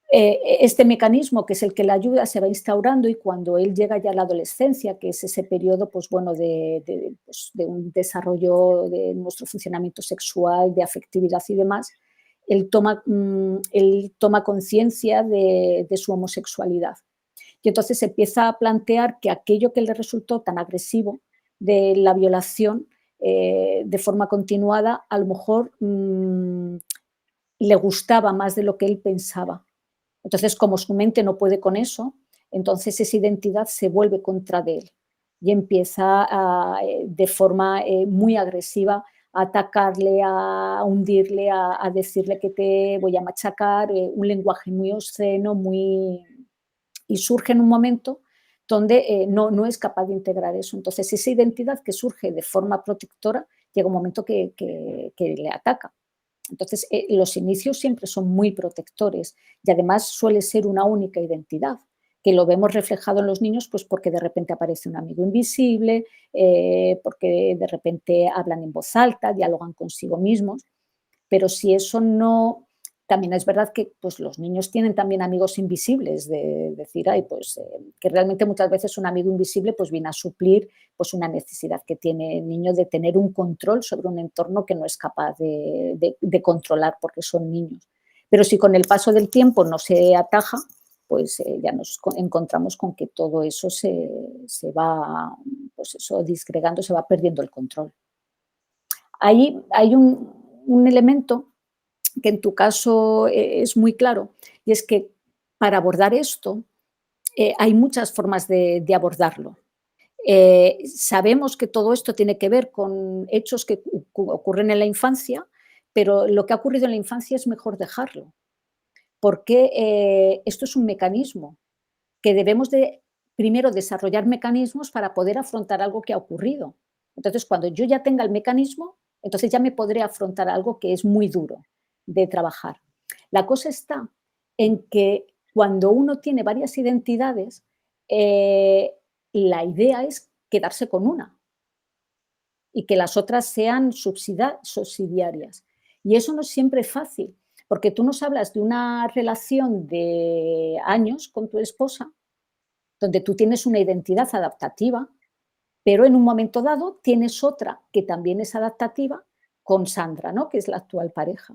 B: Este mecanismo, que es el que le ayuda, se va instaurando y cuando él llega ya a la adolescencia, que es ese periodo pues, bueno, de un desarrollo de nuestro funcionamiento sexual, de afectividad y demás, él toma conciencia de su homosexualidad. Y entonces empieza a plantear que aquello que le resultó tan agresivo de la violación de forma continuada, a lo mejor le gustaba más de lo que él pensaba. Entonces, como su mente no puede con eso, entonces esa identidad se vuelve contra de él y empieza de forma muy agresiva a atacarle, a hundirle, a decirle que te voy a machacar, un lenguaje muy obsceno, y surge en un momento donde no es capaz de integrar eso. Entonces, esa identidad que surge de forma protectora, llega un momento que le ataca. Entonces, los inicios siempre son muy protectores y además suele ser una única identidad, que lo vemos reflejado en los niños pues porque de repente aparece un amigo invisible, porque de repente hablan en voz alta, dialogan consigo mismos, pero si eso no... También es verdad que pues, los niños tienen también amigos invisibles, de decir, ay, pues, que realmente muchas veces un amigo invisible pues, viene a suplir pues, una necesidad que tiene el niño de tener un control sobre un entorno que no es capaz de controlar porque son niños. Pero si con el paso del tiempo no se ataja, pues ya nos encontramos con que todo eso se va, pues eso, disgregando, se va perdiendo el control. Ahí hay un elemento que en tu caso es muy claro, y es que para abordar esto hay muchas formas de abordarlo. Sabemos que todo esto tiene que ver con hechos que ocurren en la infancia, pero lo que ha ocurrido en la infancia es mejor dejarlo, porque esto es un mecanismo que debemos de primero desarrollar mecanismos para poder afrontar algo que ha ocurrido. Entonces, cuando yo ya tenga el mecanismo, entonces ya me podré afrontar algo que es muy duro de trabajar. La cosa está en que cuando uno tiene varias identidades, la idea es quedarse con una y que las otras sean subsidiarias. Y eso no es siempre fácil, porque tú nos hablas de una relación de años con tu esposa, donde tú tienes una identidad adaptativa, pero en un momento dado tienes otra que también es adaptativa con Sandra, ¿no? Que es la actual pareja.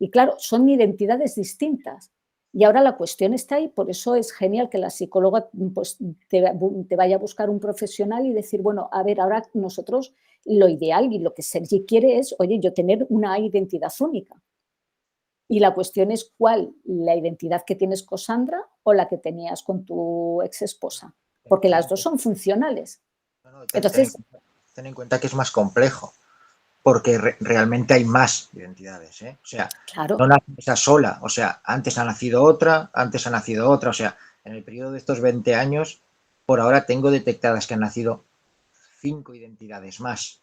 B: Y claro, son identidades distintas. Y ahora la cuestión está ahí, por eso es genial que la psicóloga pues, te vaya a buscar un profesional y decir, bueno, a ver, ahora nosotros lo ideal y lo que Sergi quiere es, oye, yo tener una identidad única. Y la cuestión es cuál, la identidad que tienes con Sandra o la que tenías con tu ex esposa, porque las dos son funcionales.
C: No, no,
B: Entonces,
C: ten en cuenta que es más complejo, porque realmente hay más identidades, ¿eh? O sea, no
B: claro,
C: nace esa sola, o sea, antes ha nacido otra, o sea, en el periodo de estos 20 años, por ahora tengo detectadas que han nacido 5 identidades más,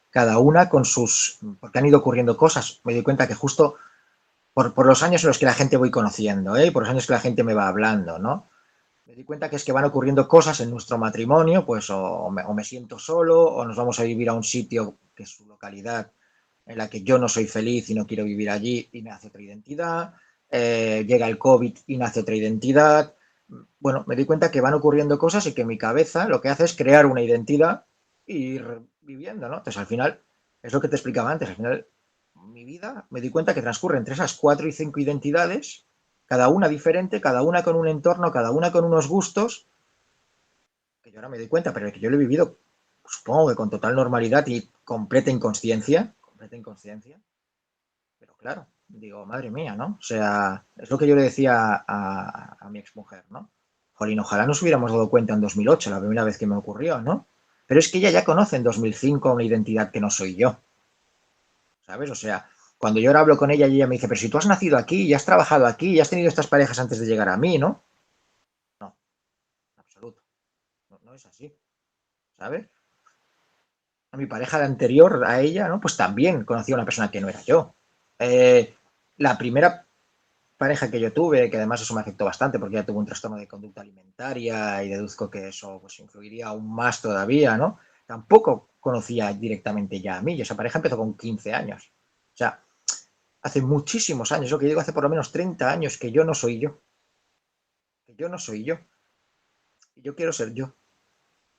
C: cada una con sus, porque han ido ocurriendo cosas, me doy cuenta que justo por los años en los que la gente voy conociendo, ¿eh? Por los años que la gente me va hablando, ¿no? Me di cuenta que es que van ocurriendo cosas en nuestro matrimonio, pues o me siento solo, o nos vamos a vivir a un sitio que es su localidad, en la que yo no soy feliz y no quiero vivir allí y me hace otra identidad, llega el COVID y nace otra identidad. Bueno, me di cuenta que van ocurriendo cosas y que mi cabeza lo que hace es crear una identidad e ir viviendo, ¿no? Entonces al final, es lo que te explicaba antes, al final mi vida me di cuenta que transcurre entre esas 4 y 5 identidades, cada una diferente, cada una con un entorno, cada una con unos gustos, que yo ahora me doy cuenta, pero que yo lo he vivido, supongo que con total normalidad y completa inconsciencia, pero claro, digo, madre mía, ¿no? O sea, es lo que yo le decía a mi exmujer, ¿no? Jolín, ojalá nos hubiéramos dado cuenta en 2008, la primera vez que me ocurrió, ¿no? Pero es que ella ya conoce en 2005 una identidad que no soy yo, ¿sabes? O sea, cuando yo ahora hablo con ella y ella me dice, pero si tú has nacido aquí, y has trabajado aquí, y has tenido estas parejas antes de llegar a mí, ¿no? No, en absoluto. No, no es así, ¿sabes? A mi pareja de anterior, a ella, ¿no? Pues también conocí a una persona que no era yo. La primera pareja que yo tuve, que además eso me afectó bastante porque ya tuvo un trastorno de conducta alimentaria y deduzco que eso pues influiría aún más todavía, ¿no? Tampoco conocía directamente ya a mí y esa pareja empezó con 15 años. O sea, hace muchísimos años, lo que digo, hace por lo menos 30 años que yo no soy yo. Que yo no soy yo. Y yo quiero ser yo.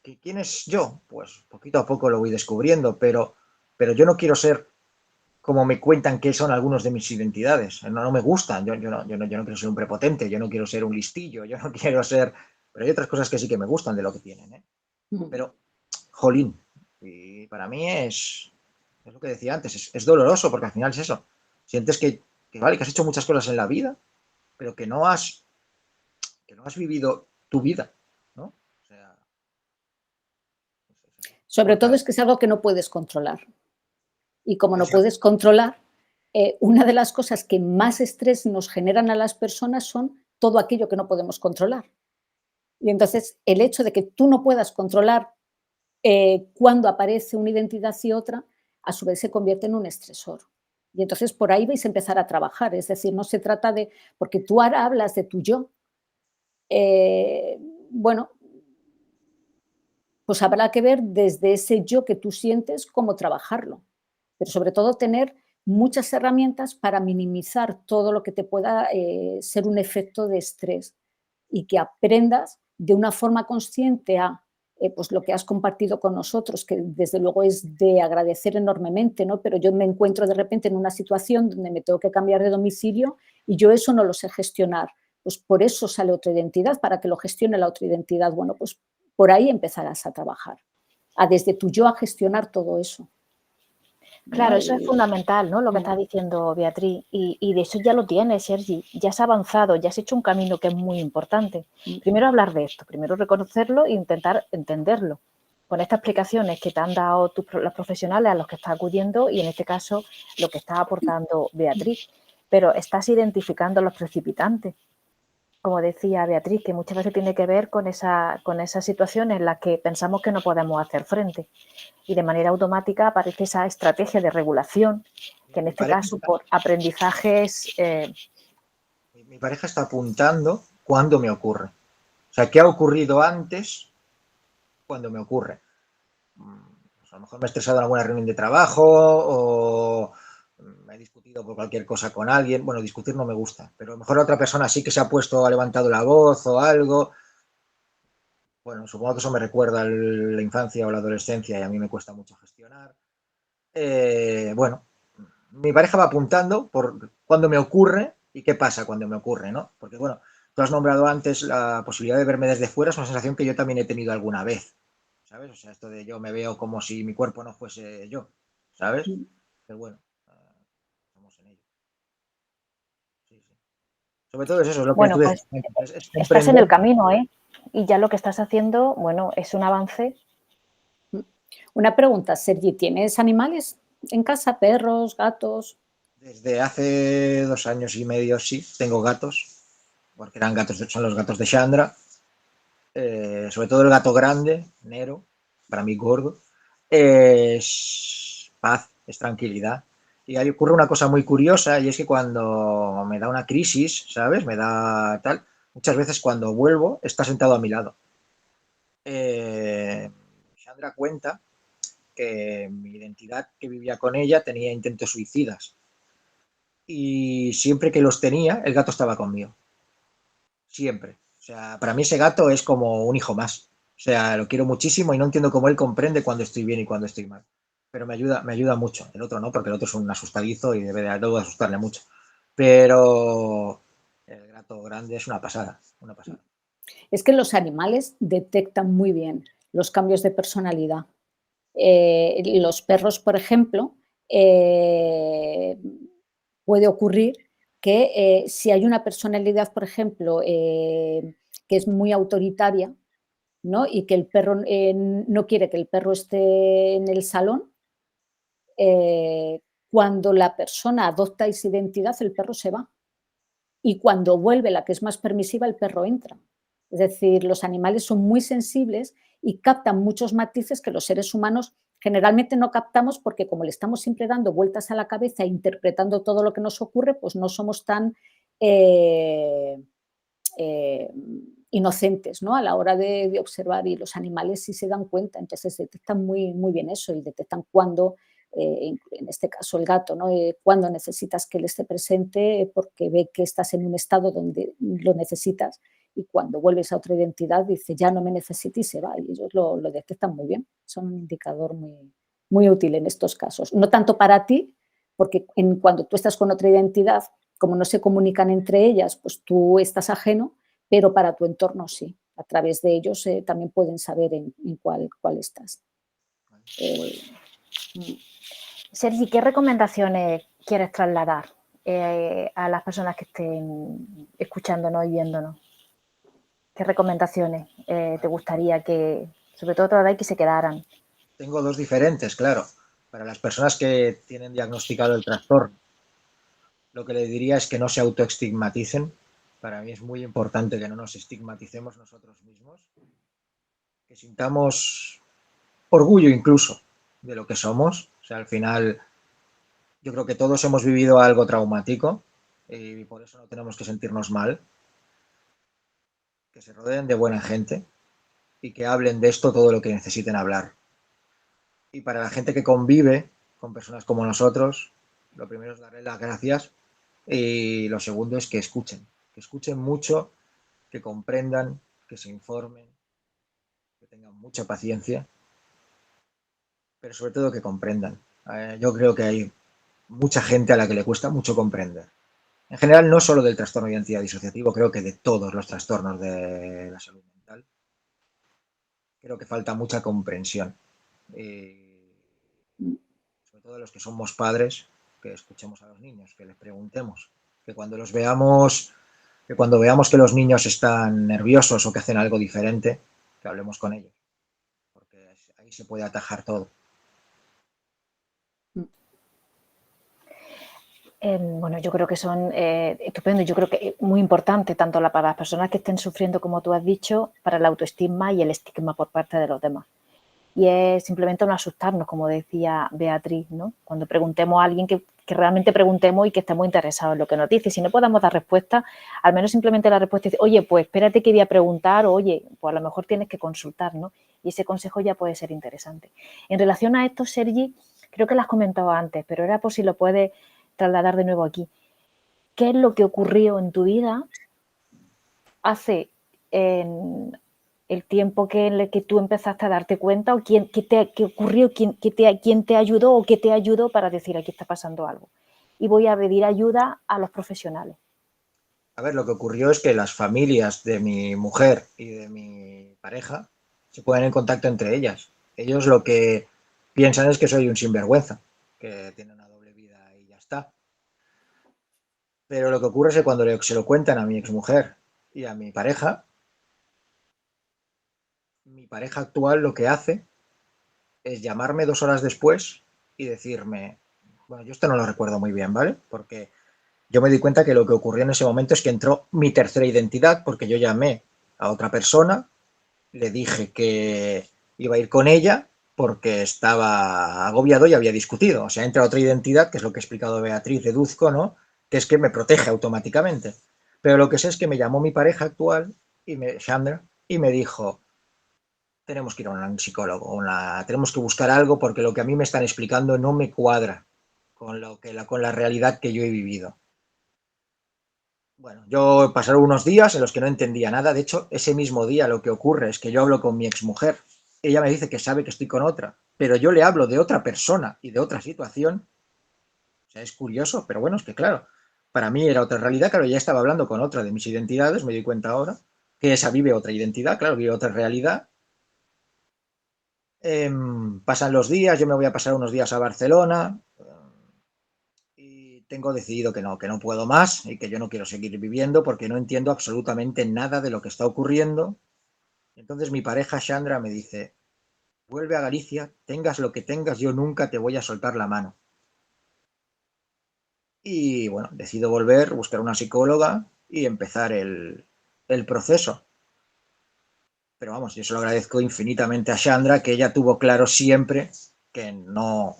C: ¿Quién es yo? Pues poquito a poco lo voy descubriendo, pero yo no quiero ser como me cuentan que son algunos de mis identidades. No me gustan. Yo no quiero ser un prepotente, yo no quiero ser un listillo, yo no quiero ser... Pero hay otras cosas que sí que me gustan de lo que tienen, ¿eh? Pero, jolín, y para mí es lo que decía antes, es doloroso porque al final es eso. Sientes vale, que has hecho muchas cosas en la vida, pero que no has vivido tu vida, ¿no? O sea,
B: Sobre todo
C: corta.
B: es que es algo que no puedes controlar. Y como no
C: Exacto.
B: puedes controlar, una de las cosas que más estrés nos generan a las personas son todo aquello que no podemos controlar. Y entonces el hecho de que tú no puedas controlar cuando aparece una identidad y otra, a su vez se convierte en un estresor. Y entonces por ahí vais a empezar a trabajar. Es decir, no se trata de, porque tú ahora hablas de tu yo. Eh, bueno, pues habrá que ver desde ese yo que tú sientes cómo trabajarlo. Pero sobre todo tener muchas herramientas para minimizar todo lo que te pueda ser un efecto de estrés y que aprendas de una forma consciente a pues lo que has compartido con nosotros, que desde luego es de agradecer enormemente, ¿no? Pero yo me encuentro de repente en una situación donde me tengo que cambiar de domicilio y yo eso no lo sé gestionar. Pues por eso sale otra identidad, para que lo gestione la otra identidad. Bueno, pues por ahí empezarás a trabajar, a desde tu yo a gestionar todo eso.
A: Claro,
B: ¿No?
A: eso es fundamental, ¿no? Lo que está diciendo Beatriz. Y de eso ya lo tienes, Sergi. Ya has avanzado, ya has hecho un camino que es muy importante. Primero hablar de esto, primero reconocerlo e intentar entenderlo. Con estas explicaciones que te han dado los profesionales a los que estás acudiendo y en este caso lo que está aportando Beatriz. Pero estás identificando los precipitantes. Como decía Beatriz, que muchas veces tiene que ver con esa situación en la que pensamos que no podemos hacer frente. Y de manera automática aparece esa estrategia de regulación, que en este caso por aprendizajes...
C: Mi pareja está apuntando cuando me ocurre. O sea, ¿qué ha ocurrido antes cuando me ocurre? Pues a lo mejor me he estresado en alguna reunión de trabajo o me he discutido por cualquier cosa con alguien. Bueno, discutir no me gusta, pero a lo mejor otra persona sí que se ha puesto, ha levantado la voz o algo. Bueno, supongo que eso me recuerda a la infancia o la adolescencia y a mí me cuesta mucho gestionar. Bueno, mi pareja va apuntando por cuando me ocurre y qué pasa cuando me ocurre, ¿no? Porque, bueno, tú has nombrado antes la posibilidad de verme desde fuera, es una sensación que yo también he tenido alguna vez, ¿sabes? O sea, esto de yo me veo como si mi cuerpo no fuese yo, ¿sabes? Pero bueno, estamos en ello. Sí, sí. Sobre todo es eso, es lo que tú
A: Bueno,
C: decías,
A: pues
C: es
A: estás en
C: comprender.
A: el camino, ¿eh? Y ya lo que estás haciendo, bueno, es un avance.
B: Una pregunta, Sergi, ¿tienes animales en casa? ¿Perros, gatos?
C: Desde hace 2 años y medio sí, tengo gatos, porque eran gatos, son los gatos de Chandra. Sobre todo el gato grande, Nero, para mí gordo, es paz, es tranquilidad. Y ahí ocurre una cosa muy curiosa y es que cuando me da una crisis, ¿sabes? Me da tal, muchas veces cuando vuelvo está sentado a mi lado. Sandra cuenta que mi identidad que vivía con ella tenía intentos suicidas y siempre que los tenía el gato estaba conmigo, siempre. O sea, para mí ese gato es como un hijo más. O sea, lo quiero muchísimo y no entiendo cómo él comprende cuando estoy bien y cuando estoy mal. Pero me ayuda mucho. El otro no, porque el otro es un asustadizo y debo asustarle mucho. Pero el gato grande es una pasada, una pasada.
B: Es que los animales detectan muy bien los cambios de personalidad. Los perros, por ejemplo, puede ocurrir que si hay una personalidad, por ejemplo, que es muy autoritaria, ¿no? Y que el perro no quiere que el perro esté en el salón, eh, cuando la persona adopta esa identidad, el perro se va. Y cuando vuelve la que es más permisiva, el perro entra. Es decir, los animales son muy sensibles y captan muchos matices que los seres humanos generalmente no captamos porque como le estamos siempre dando vueltas a la cabeza e interpretando todo lo que nos ocurre, pues no somos tan eh, eh, inocentes, ¿no? A la hora de observar, y los animales sí se dan cuenta, entonces detectan muy, muy bien eso y detectan cuando en este caso el gato, ¿no? Cuando necesitas que él esté presente porque ve que estás en un estado donde lo necesitas, y cuando vuelves a otra identidad dice ya no me necesita y se va, y ellos lo detectan muy bien. Son un indicador muy útil en estos casos. No tanto para ti, porque cuando tú estás con otra identidad, como no se comunican entre ellas, pues tú estás ajeno, pero para tu entorno sí. A través de ellos también pueden saber en cuál estás.
A: Sergi, ¿qué recomendaciones quieres trasladar a las personas que estén escuchándonos y viéndonos? ¿Qué recomendaciones te gustaría que, sobre todo, trasladar y que se quedaran?
C: Tengo dos diferentes, claro. Para las personas que tienen diagnosticado el trastorno, lo que les diría es que no se autoestigmaticen. Para mí es muy importante que no nos estigmaticemos nosotros mismos, que sintamos orgullo incluso de lo que somos. O sea, al final yo creo que todos hemos vivido algo traumático y por eso no tenemos que sentirnos mal. Que se rodeen de buena gente y que hablen de esto todo lo que necesiten hablar. Y para la gente que convive con personas como nosotros, lo primero es darle las gracias y lo segundo es que escuchen mucho, que comprendan, que se informen, que tengan mucha paciencia, pero sobre todo que comprendan. Yo creo que hay mucha gente a la que le cuesta mucho comprender. En general, no solo del trastorno de identidad disociativo, creo que de todos los trastornos de la salud mental. Creo que falta mucha comprensión. Sobre todo los que somos padres, que escuchemos a los niños, que les preguntemos, que cuando los veamos, que cuando veamos que los niños están nerviosos o que hacen algo diferente, que hablemos con ellos, porque ahí se puede atajar todo.
A: Bueno, yo creo que son estupendos, yo creo que es muy importante tanto para las personas que estén sufriendo, como tú has dicho, para el autoestima y el estigma por parte de los demás. Y es simplemente no asustarnos, como decía Beatriz, ¿no? Cuando preguntemos a alguien que realmente preguntemos y que estemos interesados en lo que nos dice. Si no podemos dar respuesta, al menos simplemente la respuesta es, oye, pues espérate que voy a preguntar, o oye, pues a lo mejor tienes que consultar, ¿no? Y ese consejo ya puede ser interesante. En relación a esto, Sergi, creo que lo has comentado antes, pero era por si lo puedes trasladar de nuevo aquí. ¿Qué es lo que ocurrió en tu vida hace el tiempo en el que tú empezaste a darte cuenta, o qué ocurrió, quién te ayudó o qué te ayudó para decir aquí está pasando algo? Y voy a pedir ayuda a los profesionales.
C: A ver, lo que ocurrió es que las familias de mi mujer y de mi pareja se ponen en contacto entre ellas. Ellos lo que piensan es que soy un sinvergüenza, que tiene una doble vida y ya está. Pero lo que ocurre es que cuando se lo cuentan a mi exmujer y a mi pareja actual lo que hace es llamarme 2 horas después y decirme, bueno, yo esto no lo recuerdo muy bien, ¿vale? Porque yo me di cuenta que lo que ocurrió en ese momento es que entró mi tercera identidad, porque yo llamé a otra persona, le dije que iba a ir con ella porque estaba agobiado y había discutido. O sea, entra otra identidad, que es lo que ha explicado Beatriz, deduzco, ¿no? Que es que me protege automáticamente. Pero lo que sé es que me llamó mi pareja actual, Chandra, y me dijo, tenemos que ir a un psicólogo, tenemos que buscar algo porque lo que a mí me están explicando no me cuadra con la realidad que yo he vivido. Bueno, yo pasaron unos días en los que no entendía nada. De hecho, ese mismo día lo que ocurre es que yo hablo con mi exmujer. Ella me dice que sabe que estoy con otra, pero yo le hablo de otra persona y de otra situación. O sea, es curioso, pero bueno, es que claro, para mí era otra realidad. Claro, ya estaba hablando con otra de mis identidades, me doy cuenta ahora que esa vive otra identidad, claro, vive otra realidad. Pasan los días, yo me voy a pasar unos días a Barcelona y tengo decidido que no puedo más y que yo no quiero seguir viviendo porque no entiendo absolutamente nada de lo que está ocurriendo. Entonces mi pareja Chandra me dice, vuelve a Galicia, tengas lo que tengas, yo nunca te voy a soltar la mano. Y bueno, decido volver, buscar una psicóloga y empezar el proceso. Pero vamos, yo se lo agradezco infinitamente a Chandra, que ella tuvo claro siempre que no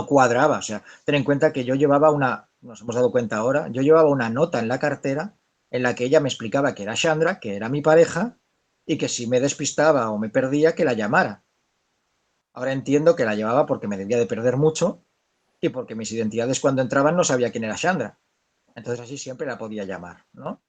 C: cuadraba. O sea, ten en cuenta que yo llevaba nos hemos dado cuenta ahora, yo llevaba una nota en la cartera en la que ella me explicaba que era Chandra, que era mi pareja, y que si me despistaba o me perdía, que la llamara. Ahora entiendo que la llevaba porque me debía de perder mucho y porque mis identidades cuando entraban no sabía quién era Sandra. Entonces así siempre la podía llamar, ¿no?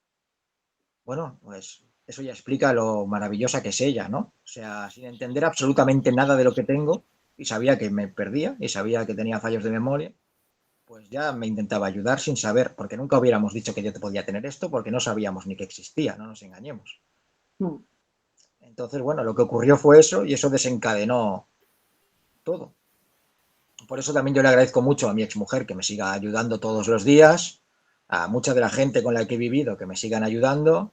C: Bueno, pues eso ya explica lo maravillosa que es ella, ¿no? O sea, sin entender absolutamente nada de lo que tengo y sabía que me perdía y sabía que tenía fallos de memoria, pues ya me intentaba ayudar sin saber, porque nunca hubiéramos dicho que yo te podía tener esto porque no sabíamos ni que existía, no nos engañemos.
B: Mm.
C: Entonces, bueno, lo que ocurrió fue eso y eso desencadenó todo. Por eso también yo le agradezco mucho a mi exmujer que me siga ayudando todos los días, a mucha de la gente con la que he vivido que me sigan ayudando.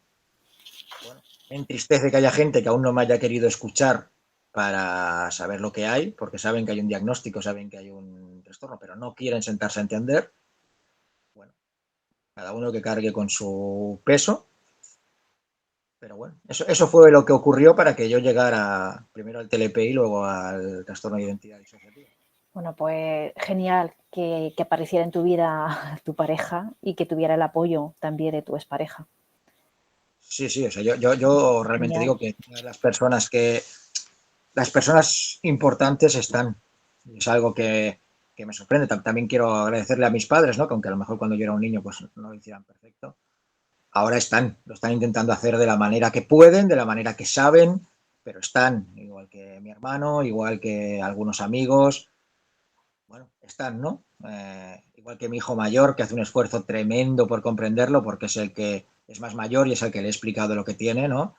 C: Bueno, me entristece que haya gente que aún no me haya querido escuchar para saber lo que hay, porque saben que hay un diagnóstico, saben que hay un trastorno, pero no quieren sentarse a entender. Bueno, cada uno que cargue con su peso. Pero bueno, eso fue lo que ocurrió para que yo llegara primero al TLP y luego al trastorno de identidad disociativa.
A: Bueno, pues genial que apareciera en tu vida tu pareja y que tuviera el apoyo también de tu expareja.
C: Sí, sí, o sea, yo realmente
A: Genial.
C: digo que las personas importantes están. Es algo que me sorprende. También quiero agradecerle a mis padres, ¿no? Que aunque a lo mejor cuando yo era un niño pues no lo hicieran perfecto. Ahora lo están intentando hacer de la manera que pueden, de la manera que saben, pero están, igual que mi hermano, igual que algunos amigos, bueno, están, ¿no? Igual que mi hijo mayor, que hace un esfuerzo tremendo por comprenderlo, porque es el que es más mayor y es el que le he explicado lo que tiene, ¿no?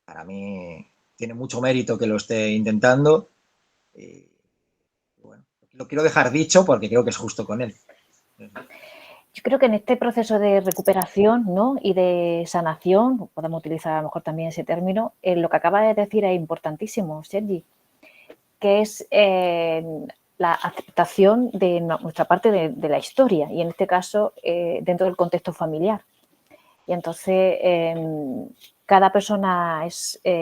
C: Para mí tiene mucho mérito que lo esté intentando y bueno, lo quiero dejar dicho porque creo que es justo con él.
A: Yo creo que en este proceso de recuperación, ¿no? Y de sanación, podemos utilizar a lo mejor también ese término, lo que acaba de decir es importantísimo, Sergi, que es la aceptación de nuestra parte de la historia y en este caso dentro del contexto familiar. Y entonces cada persona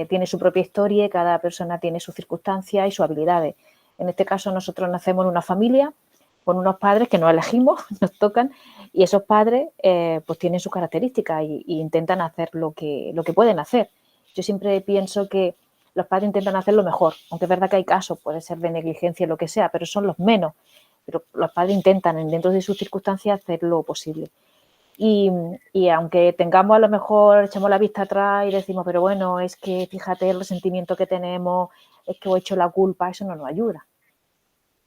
A: tiene su propia historia y cada persona tiene sus circunstancias y sus habilidades. En este caso nosotros nacemos en una familia con unos padres que no elegimos, nos tocan y esos padres pues tienen sus características y intentan hacer lo que pueden hacer. Yo siempre pienso que los padres intentan hacer lo mejor, aunque es verdad que hay casos, puede ser de negligencia o lo que sea, pero son los menos. Pero los padres intentan dentro de sus circunstancias hacer lo posible. Y aunque tengamos a lo mejor, echamos la vista atrás y decimos, pero bueno, es que fíjate el resentimiento que tenemos, es que he hecho la culpa, eso no nos ayuda,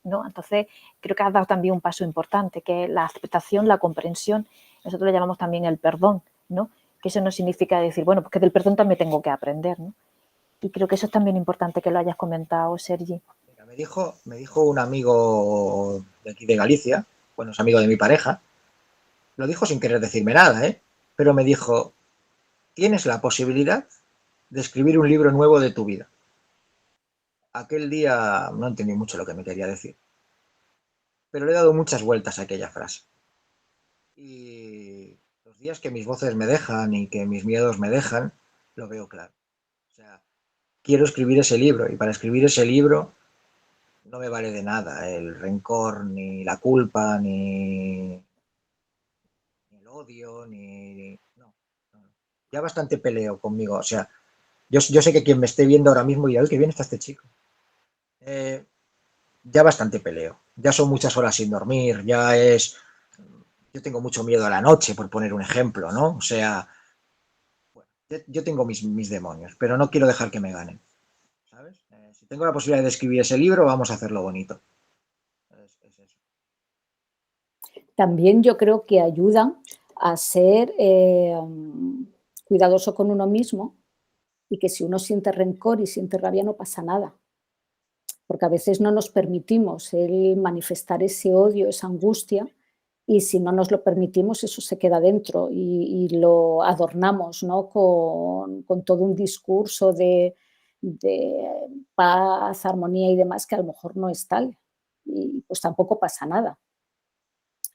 A: ¿no? Entonces, creo que has dado también un paso importante, que es la aceptación, la comprensión. Nosotros le llamamos también el perdón, ¿no? Que eso no significa decir, bueno, pues que del perdón también tengo que aprender, ¿no? Y creo que eso es también importante que lo hayas comentado, Sergi.
C: Mira, me dijo un amigo de aquí de Galicia, bueno, es amigo de mi pareja, lo dijo sin querer decirme nada, ¿eh? Pero me dijo, tienes la posibilidad de escribir un libro nuevo de tu vida. Aquel día no entendí mucho lo que me quería decir, pero le he dado muchas vueltas a aquella frase. Y los días que mis voces me dejan y que mis miedos me dejan, lo veo claro. O sea, quiero escribir ese libro y para escribir ese libro no me vale de nada el rencor, ni la culpa, ni el odio, ni... No, no. Ya bastante peleo conmigo. O sea, yo sé que quien me esté viendo ahora mismo dirá, qué bien está este chico. Ya bastante peleo. Ya son muchas horas sin dormir, ya es... Yo tengo mucho miedo a la noche, por poner un ejemplo, ¿no? O sea, bueno, yo tengo mis demonios, pero no quiero dejar que me ganen, ¿sabes? Si tengo la posibilidad de escribir ese libro, vamos a hacerlo bonito. Es eso.
B: También yo creo que ayudan a ser cuidadoso con uno mismo y que si uno siente rencor y siente rabia no pasa nada, porque a veces no nos permitimos el manifestar ese odio, esa angustia, y si no nos lo permitimos, eso se queda dentro y lo adornamos, ¿no? Con todo un discurso de paz, armonía y demás, que a lo mejor no es tal, y pues tampoco pasa nada.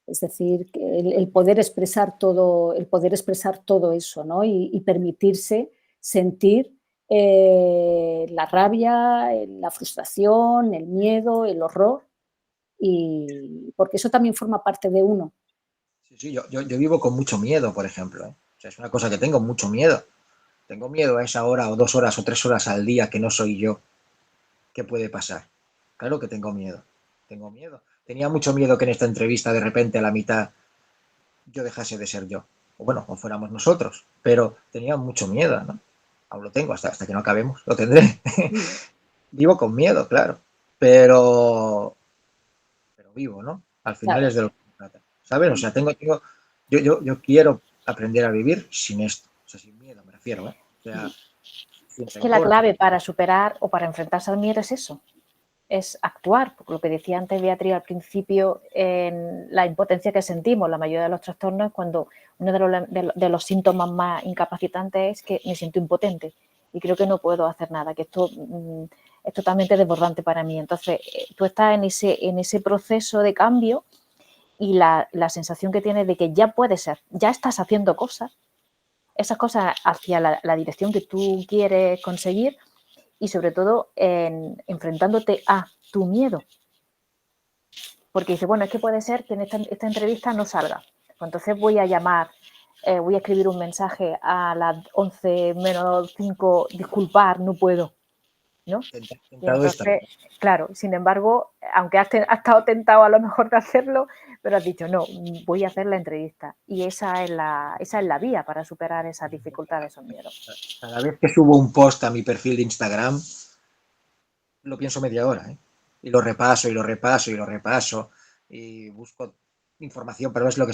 B: Es decir, que el poder expresar todo eso, ¿no? Y permitirse sentir la rabia, la frustración, el miedo, el horror, y porque eso también forma parte de uno.
C: Sí, sí, yo vivo con mucho miedo, por ejemplo, ¿eh? O sea, es una cosa que tengo mucho miedo. Tengo miedo a esa hora o 2 horas o 3 horas al día que no soy yo, ¿qué puede pasar? Claro que tengo miedo. Tengo miedo. Tenía mucho miedo que en esta entrevista de repente a la mitad yo dejase de ser yo. O bueno, o fuéramos nosotros. Pero tenía mucho miedo, ¿no? Aún lo tengo, hasta que no acabemos, lo tendré. Vivo con miedo, claro. Pero vivo, ¿no? Al final
B: Claro.
C: es de lo que se trata. ¿Sabes? O sea, yo quiero aprender a vivir sin esto. O sea, sin miedo, me refiero, ¿eh? O sea, sin
A: Es que la
C: rencor.
A: clave para superar o para enfrentarse al miedo es eso, es actuar, porque lo que decía antes Beatriz al principio, en la impotencia que sentimos, la mayoría de los trastornos, cuando uno de los síntomas más incapacitantes es que me siento impotente y creo que no puedo hacer nada, que esto es totalmente desbordante para mí. Entonces, tú estás en ese proceso de cambio y la sensación que tienes de que ya puedes ser, ya estás haciendo cosas, esas cosas hacia la dirección que tú quieres conseguir y sobre todo enfrentándote a tu miedo. Porque dice, bueno, es que puede ser que en esta entrevista no salga. Pues entonces voy a llamar, voy a escribir un mensaje a las 11 menos 5, disculpar, no puedo, ¿no? Y
C: Tentado está.
A: entonces, claro, sin embargo, aunque has estado tentado a lo mejor de hacerlo, pero has dicho, no, voy a hacer la entrevista. Y esa es la vía para superar esas dificultades, esos miedos.
C: Cada vez que subo un post a mi perfil de Instagram, lo pienso media hora, ¿eh? Y lo repaso, y lo repaso, y lo repaso, y busco información para ver si lo lo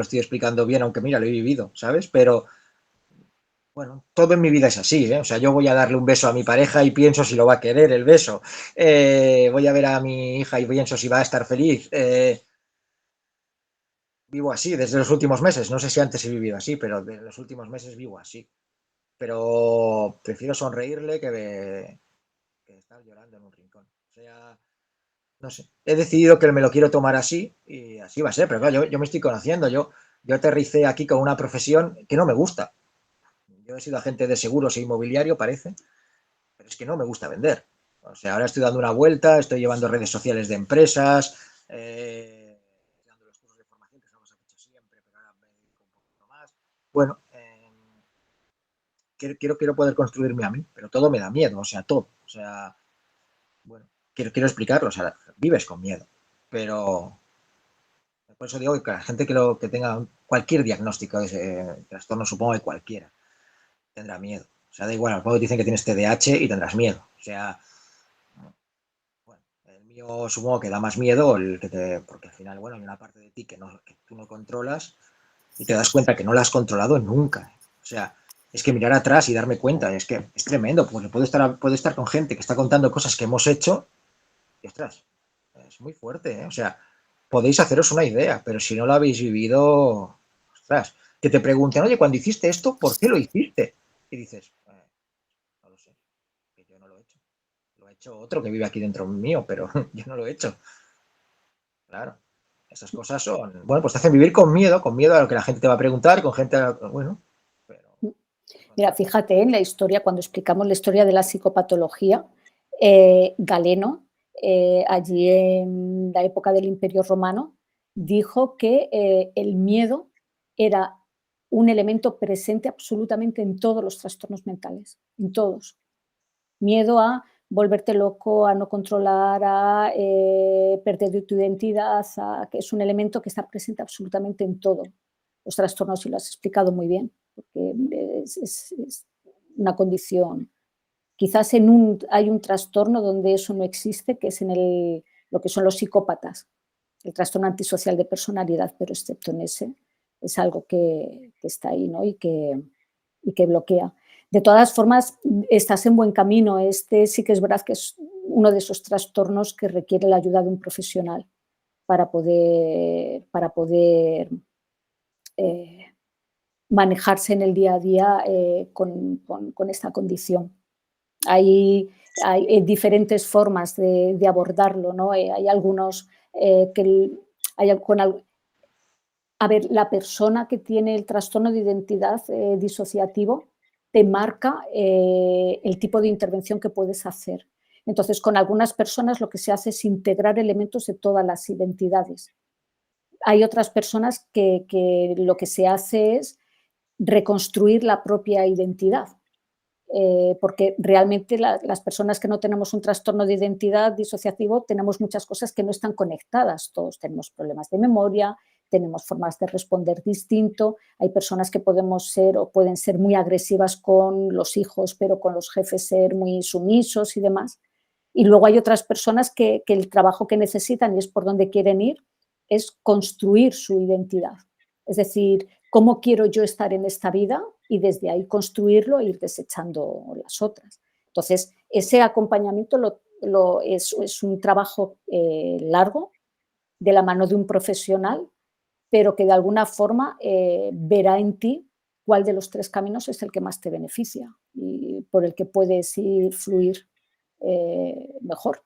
C: estoy explicando bien, aunque mira, lo he vivido, ¿sabes? Pero, bueno, todo en mi vida es así, ¿eh? O sea, yo voy a darle un beso a mi pareja y pienso si lo va a querer el beso. Voy a ver a mi hija y pienso si va a estar feliz. Vivo así desde los últimos meses. No sé si antes he vivido así, pero desde los últimos meses vivo así. Pero prefiero sonreírle que estar llorando en un rincón. O sea, no sé. He decidido que me lo quiero tomar así y así va a ser. Pero claro, yo me estoy conociendo. Yo aterricé aquí con una profesión que no me gusta. Yo he sido agente de seguros e inmobiliario, parece, pero es que no me gusta vender. O sea, ahora estoy dando una vuelta, estoy llevando redes sociales de empresas, dando los cursos de formación, que son los que he hecho siempre, pero ahora me dedico un poquito más. Bueno, quiero poder construirme a mí, pero todo me da miedo, o sea, todo. O sea, bueno, quiero explicarlo, o sea, vives con miedo, pero por eso digo que la gente que tenga cualquier diagnóstico de trastorno, supongo que cualquiera, tendrá miedo. O sea, da igual, a lo mejor dicen que tienes TDAH y tendrás miedo. O sea, bueno, el mío supongo que da más miedo porque al final, bueno, hay una parte de ti que tú no controlas y te das cuenta que no la has controlado nunca. O sea, es que mirar atrás y darme cuenta, es que es tremendo, porque puedo estar con gente que está contando cosas que hemos hecho y, ostras, es muy fuerte, ¿eh? O sea, podéis haceros una idea, pero si no lo habéis vivido, ostras, que te pregunten, oye, cuando hiciste esto, ¿por qué lo hiciste? Y dices, no lo sé, que yo no lo he hecho. Lo ha hecho otro que vive aquí dentro mío, pero yo no lo he hecho. Claro. Esas cosas son, bueno, pues te hacen vivir con miedo a lo que la gente te va a preguntar, con gente, bueno, pero
B: Mira, fíjate en la historia, cuando explicamos la historia de la psicopatología, Galeno, allí en la época del Imperio Romano, dijo que el miedo era un elemento presente absolutamente en todos los trastornos mentales, en todos. Miedo a volverte loco, a no controlar, a perder tu identidad, que es un elemento que está presente absolutamente en todos los trastornos y lo has explicado muy bien, porque es una condición. Quizás hay un trastorno donde eso no existe, que es en lo que son los psicópatas, el trastorno antisocial de personalidad, pero excepto en ese, es algo que está ahí, ¿no? y que bloquea. De todas formas, estás en buen camino. Este sí que es verdad que es uno de esos trastornos que requiere la ayuda de un profesional para poder eh, manejarse en el día a día con esta condición. Hay diferentes formas de abordarlo, ¿no? Hay algunos que hay a ver, la persona que tiene el trastorno de identidad disociativo te marca el tipo de intervención que puedes hacer. Entonces, con algunas personas lo que se hace es integrar elementos de todas las identidades. Hay otras personas que lo que se hace es reconstruir la propia identidad. porque realmente las personas que no tenemos un trastorno de identidad disociativo tenemos muchas cosas que no están conectadas. Todos tenemos problemas de memoria, tenemos formas de responder distinto. Hay personas que podemos ser o pueden ser muy agresivas con los hijos, pero con los jefes ser muy sumisos y demás. Y luego hay otras personas que el trabajo que necesitan, y es por donde quieren ir, es construir su identidad. Es decir, ¿cómo quiero yo estar en esta vida? Y desde ahí construirlo e ir desechando las otras. Entonces, ese acompañamiento es un trabajo largo, de la mano de un profesional, pero que de alguna forma verá en ti cuál de los 3 caminos es el que más te beneficia y por el que puedes ir, fluir mejor.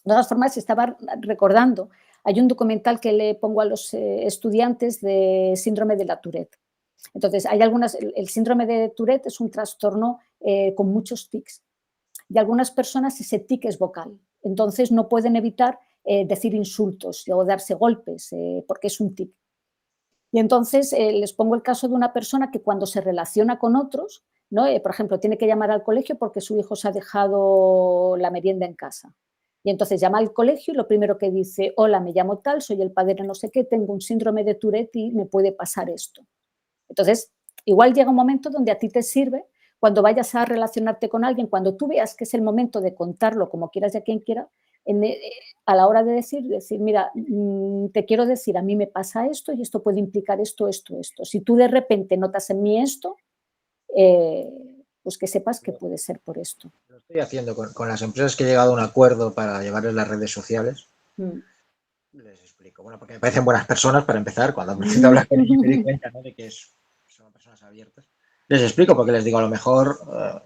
B: De todas formas, estaba recordando, hay un documental que le pongo a los estudiantes de síndrome de la Tourette. Entonces, hay el síndrome de Tourette es un trastorno con muchos tics y algunas personas ese tic es vocal. Entonces, no pueden evitar decir insultos o darse golpes porque es un tic. Y entonces les pongo el caso de una persona que cuando se relaciona con otros, ¿no? Por ejemplo, tiene que llamar al colegio porque su hijo se ha dejado la merienda en casa. Y entonces llama al colegio y lo primero que dice, hola, me llamo tal, soy el padre no sé qué, tengo un síndrome de Tourette y me puede pasar esto. Entonces, igual llega un momento donde a ti te sirve cuando vayas a relacionarte con alguien, cuando tú veas que es el momento de contarlo como quieras y a quien quiera, a la hora de decir, mira, te quiero decir, a mí me pasa esto y esto puede implicar esto, esto, esto. Si tú de repente notas en mí esto, pues que sepas que puede ser por esto.
C: Lo estoy haciendo con las empresas que he llegado a un acuerdo para llevarles las redes sociales. Les explico. Bueno, porque me parecen buenas personas para empezar. Cuando empecé a hablar con ellos me di cuenta, ¿no?, de que son personas abiertas. Les explico porque les digo, a lo mejor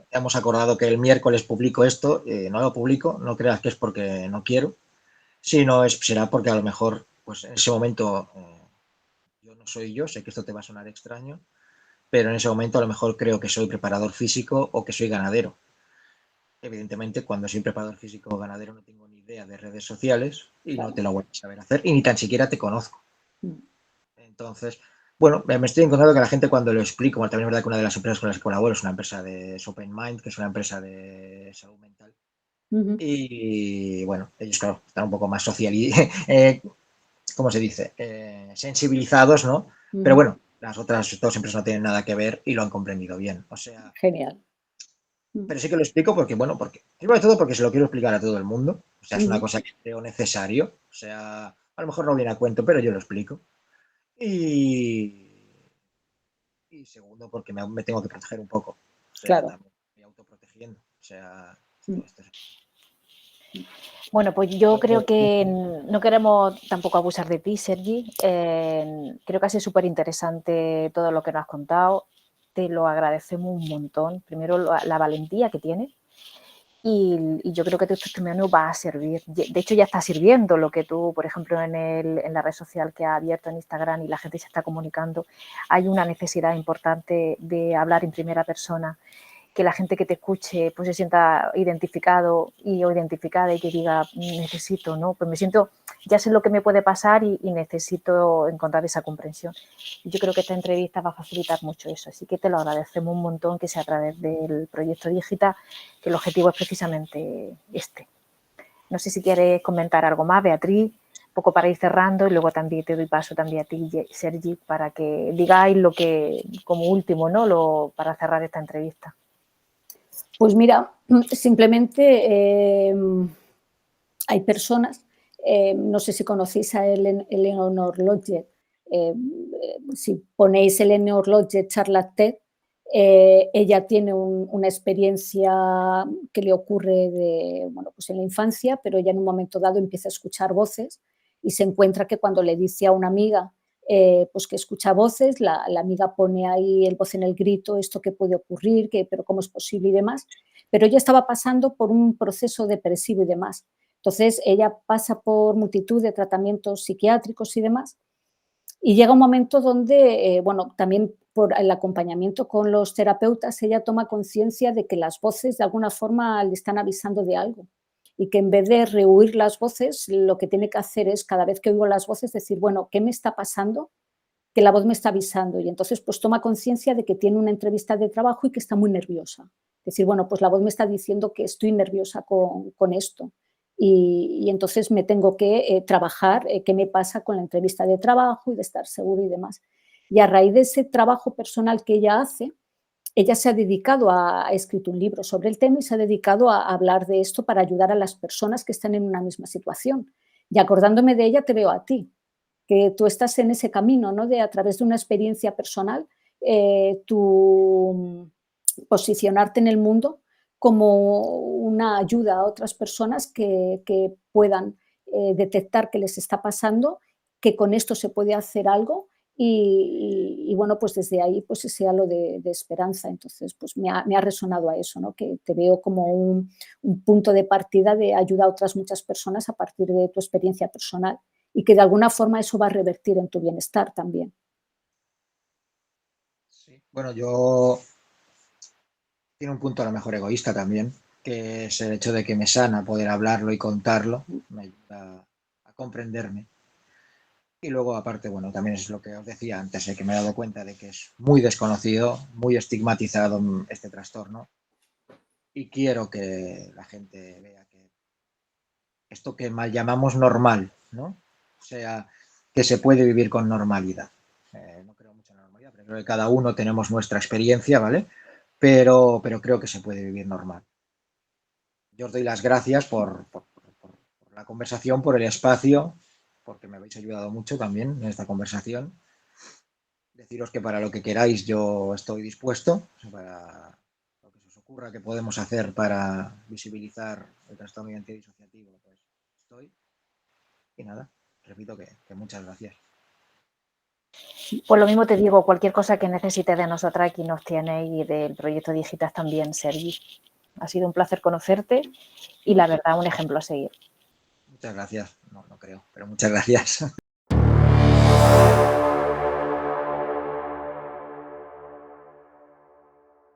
C: hemos acordado que el miércoles publico esto, no lo publico, no creas que es porque no quiero, sino será porque a lo mejor pues en ese momento yo no soy yo, sé que esto te va a sonar extraño, pero en ese momento a lo mejor creo que soy preparador físico o que soy ganadero. Evidentemente, cuando soy preparador físico o ganadero no tengo ni idea de redes sociales y claro, no te lo voy a saber hacer y ni tan siquiera te conozco. Entonces, bueno, me estoy encontrando que la gente cuando lo explico, bueno, también es verdad que una de las empresas con las que colaboro es una empresa de Open Mind, que es una empresa de salud mental. Y bueno, ellos, claro, están un poco más ¿cómo se dice? Sensibilizados, ¿no? Pero bueno, las otras 2 empresas no tienen nada que ver y lo han comprendido bien. O sea,
B: genial.
C: Pero sí que lo explico porque, bueno, sobre todo porque se lo quiero explicar a todo el mundo. O sea, es una cosa que creo necesario. O sea, a lo mejor no viene a cuento, pero yo lo explico. Y segundo, porque me tengo que proteger un poco. O sea,
B: claro.
C: también me estoy autoprotegiendo. O sea, esto es...
A: Bueno, pues yo creo que no queremos tampoco abusar de ti, Sergi. Creo que ha sido súper interesante todo lo que nos has contado. Te lo agradecemos un montón. Primero, la valentía que tienes. Y yo creo que tu testimonio va a servir. De hecho, ya está sirviendo lo que tú, por ejemplo, en la red social que ha abierto en Instagram y la gente se está comunicando. Hay una necesidad importante de hablar en primera persona, que la gente que te escuche pues se sienta identificado o identificada y que diga, necesito, ¿no? Pues me siento, ya sé lo que me puede pasar y necesito encontrar esa comprensión. Y yo creo que esta entrevista va a facilitar mucho eso, así que te lo agradecemos un montón que sea a través del proyecto Digital, que el objetivo es precisamente este. No sé si quieres comentar algo más, Beatriz, un poco para ir cerrando y luego también te doy paso también a ti, Sergi, para que digáis lo que, como último, ¿no? Para cerrar esta entrevista.
B: Pues mira, simplemente hay personas, no sé si conocéis a Eleanor Lodge, si ponéis Eleanor Lodge charla TED, ella tiene una experiencia que le ocurre pues en la infancia, pero ella en un momento dado empieza a escuchar voces y se encuentra que cuando le dice a una amiga pues que escucha voces, la amiga pone ahí el voz en el grito, esto que puede ocurrir, pero cómo es posible y demás. Pero ella estaba pasando por un proceso depresivo y demás. Entonces, ella pasa por multitud de tratamientos psiquiátricos y demás, y llega un momento donde, también por el acompañamiento con los terapeutas, ella toma conciencia de que las voces de alguna forma le están avisando de algo y que en vez de rehuir las voces, lo que tiene que hacer es, cada vez que oigo las voces, decir, bueno, ¿qué me está pasando? Que la voz me está avisando. Y entonces, pues toma conciencia de que tiene una entrevista de trabajo y que está muy nerviosa. Decir, bueno, pues la voz me está diciendo que estoy nerviosa con esto y entonces me tengo que trabajar qué me pasa con la entrevista de trabajo y de estar seguro y demás. Y a raíz de ese trabajo personal que ella hace, ella se ha dedicado ha escrito un libro sobre el tema y se ha dedicado a hablar de esto para ayudar a las personas que están en una misma situación. Y acordándome de ella, te veo a ti, que tú estás en ese camino, ¿no? De a través de una experiencia personal, tú posicionarte en el mundo como una ayuda a otras personas que puedan detectar qué les está pasando, que con esto se puede hacer algo y bueno, pues desde ahí pues ese halo de esperanza. Entonces, pues me ha resonado a eso, ¿no? Que te veo como un punto de partida de ayuda a otras muchas personas a partir de tu experiencia personal y que de alguna forma eso va a revertir en tu bienestar también.
C: Sí. Bueno, yo tiene un punto a lo mejor egoísta también, que es el hecho de que me sana poder hablarlo y contarlo, me ayuda a comprenderme. Y luego, aparte, bueno, también es lo que os decía antes, que me he dado cuenta de que es muy desconocido, muy estigmatizado este trastorno. Y quiero que la gente vea que esto que mal llamamos normal, ¿no? O sea, que se puede vivir con normalidad. No creo mucho en la normalidad, pero creo que cada uno tenemos nuestra experiencia, ¿vale? Pero creo que se puede vivir normal. Yo os doy las gracias por la conversación, por el espacio, porque me habéis ayudado mucho también en esta conversación. Deciros que para lo que queráis yo estoy dispuesto, para lo que se os ocurra que podemos hacer para visibilizar el trastorno de identidad disociativo, pues estoy. Y nada, repito que muchas gracias.
A: Pues lo mismo te digo, cualquier cosa que necesites de nosotras, aquí nos tienes y del proyecto Digitas también, Sergi. Ha sido un placer conocerte y la verdad un ejemplo a seguir.
C: Muchas gracias, no creo, pero muchas gracias.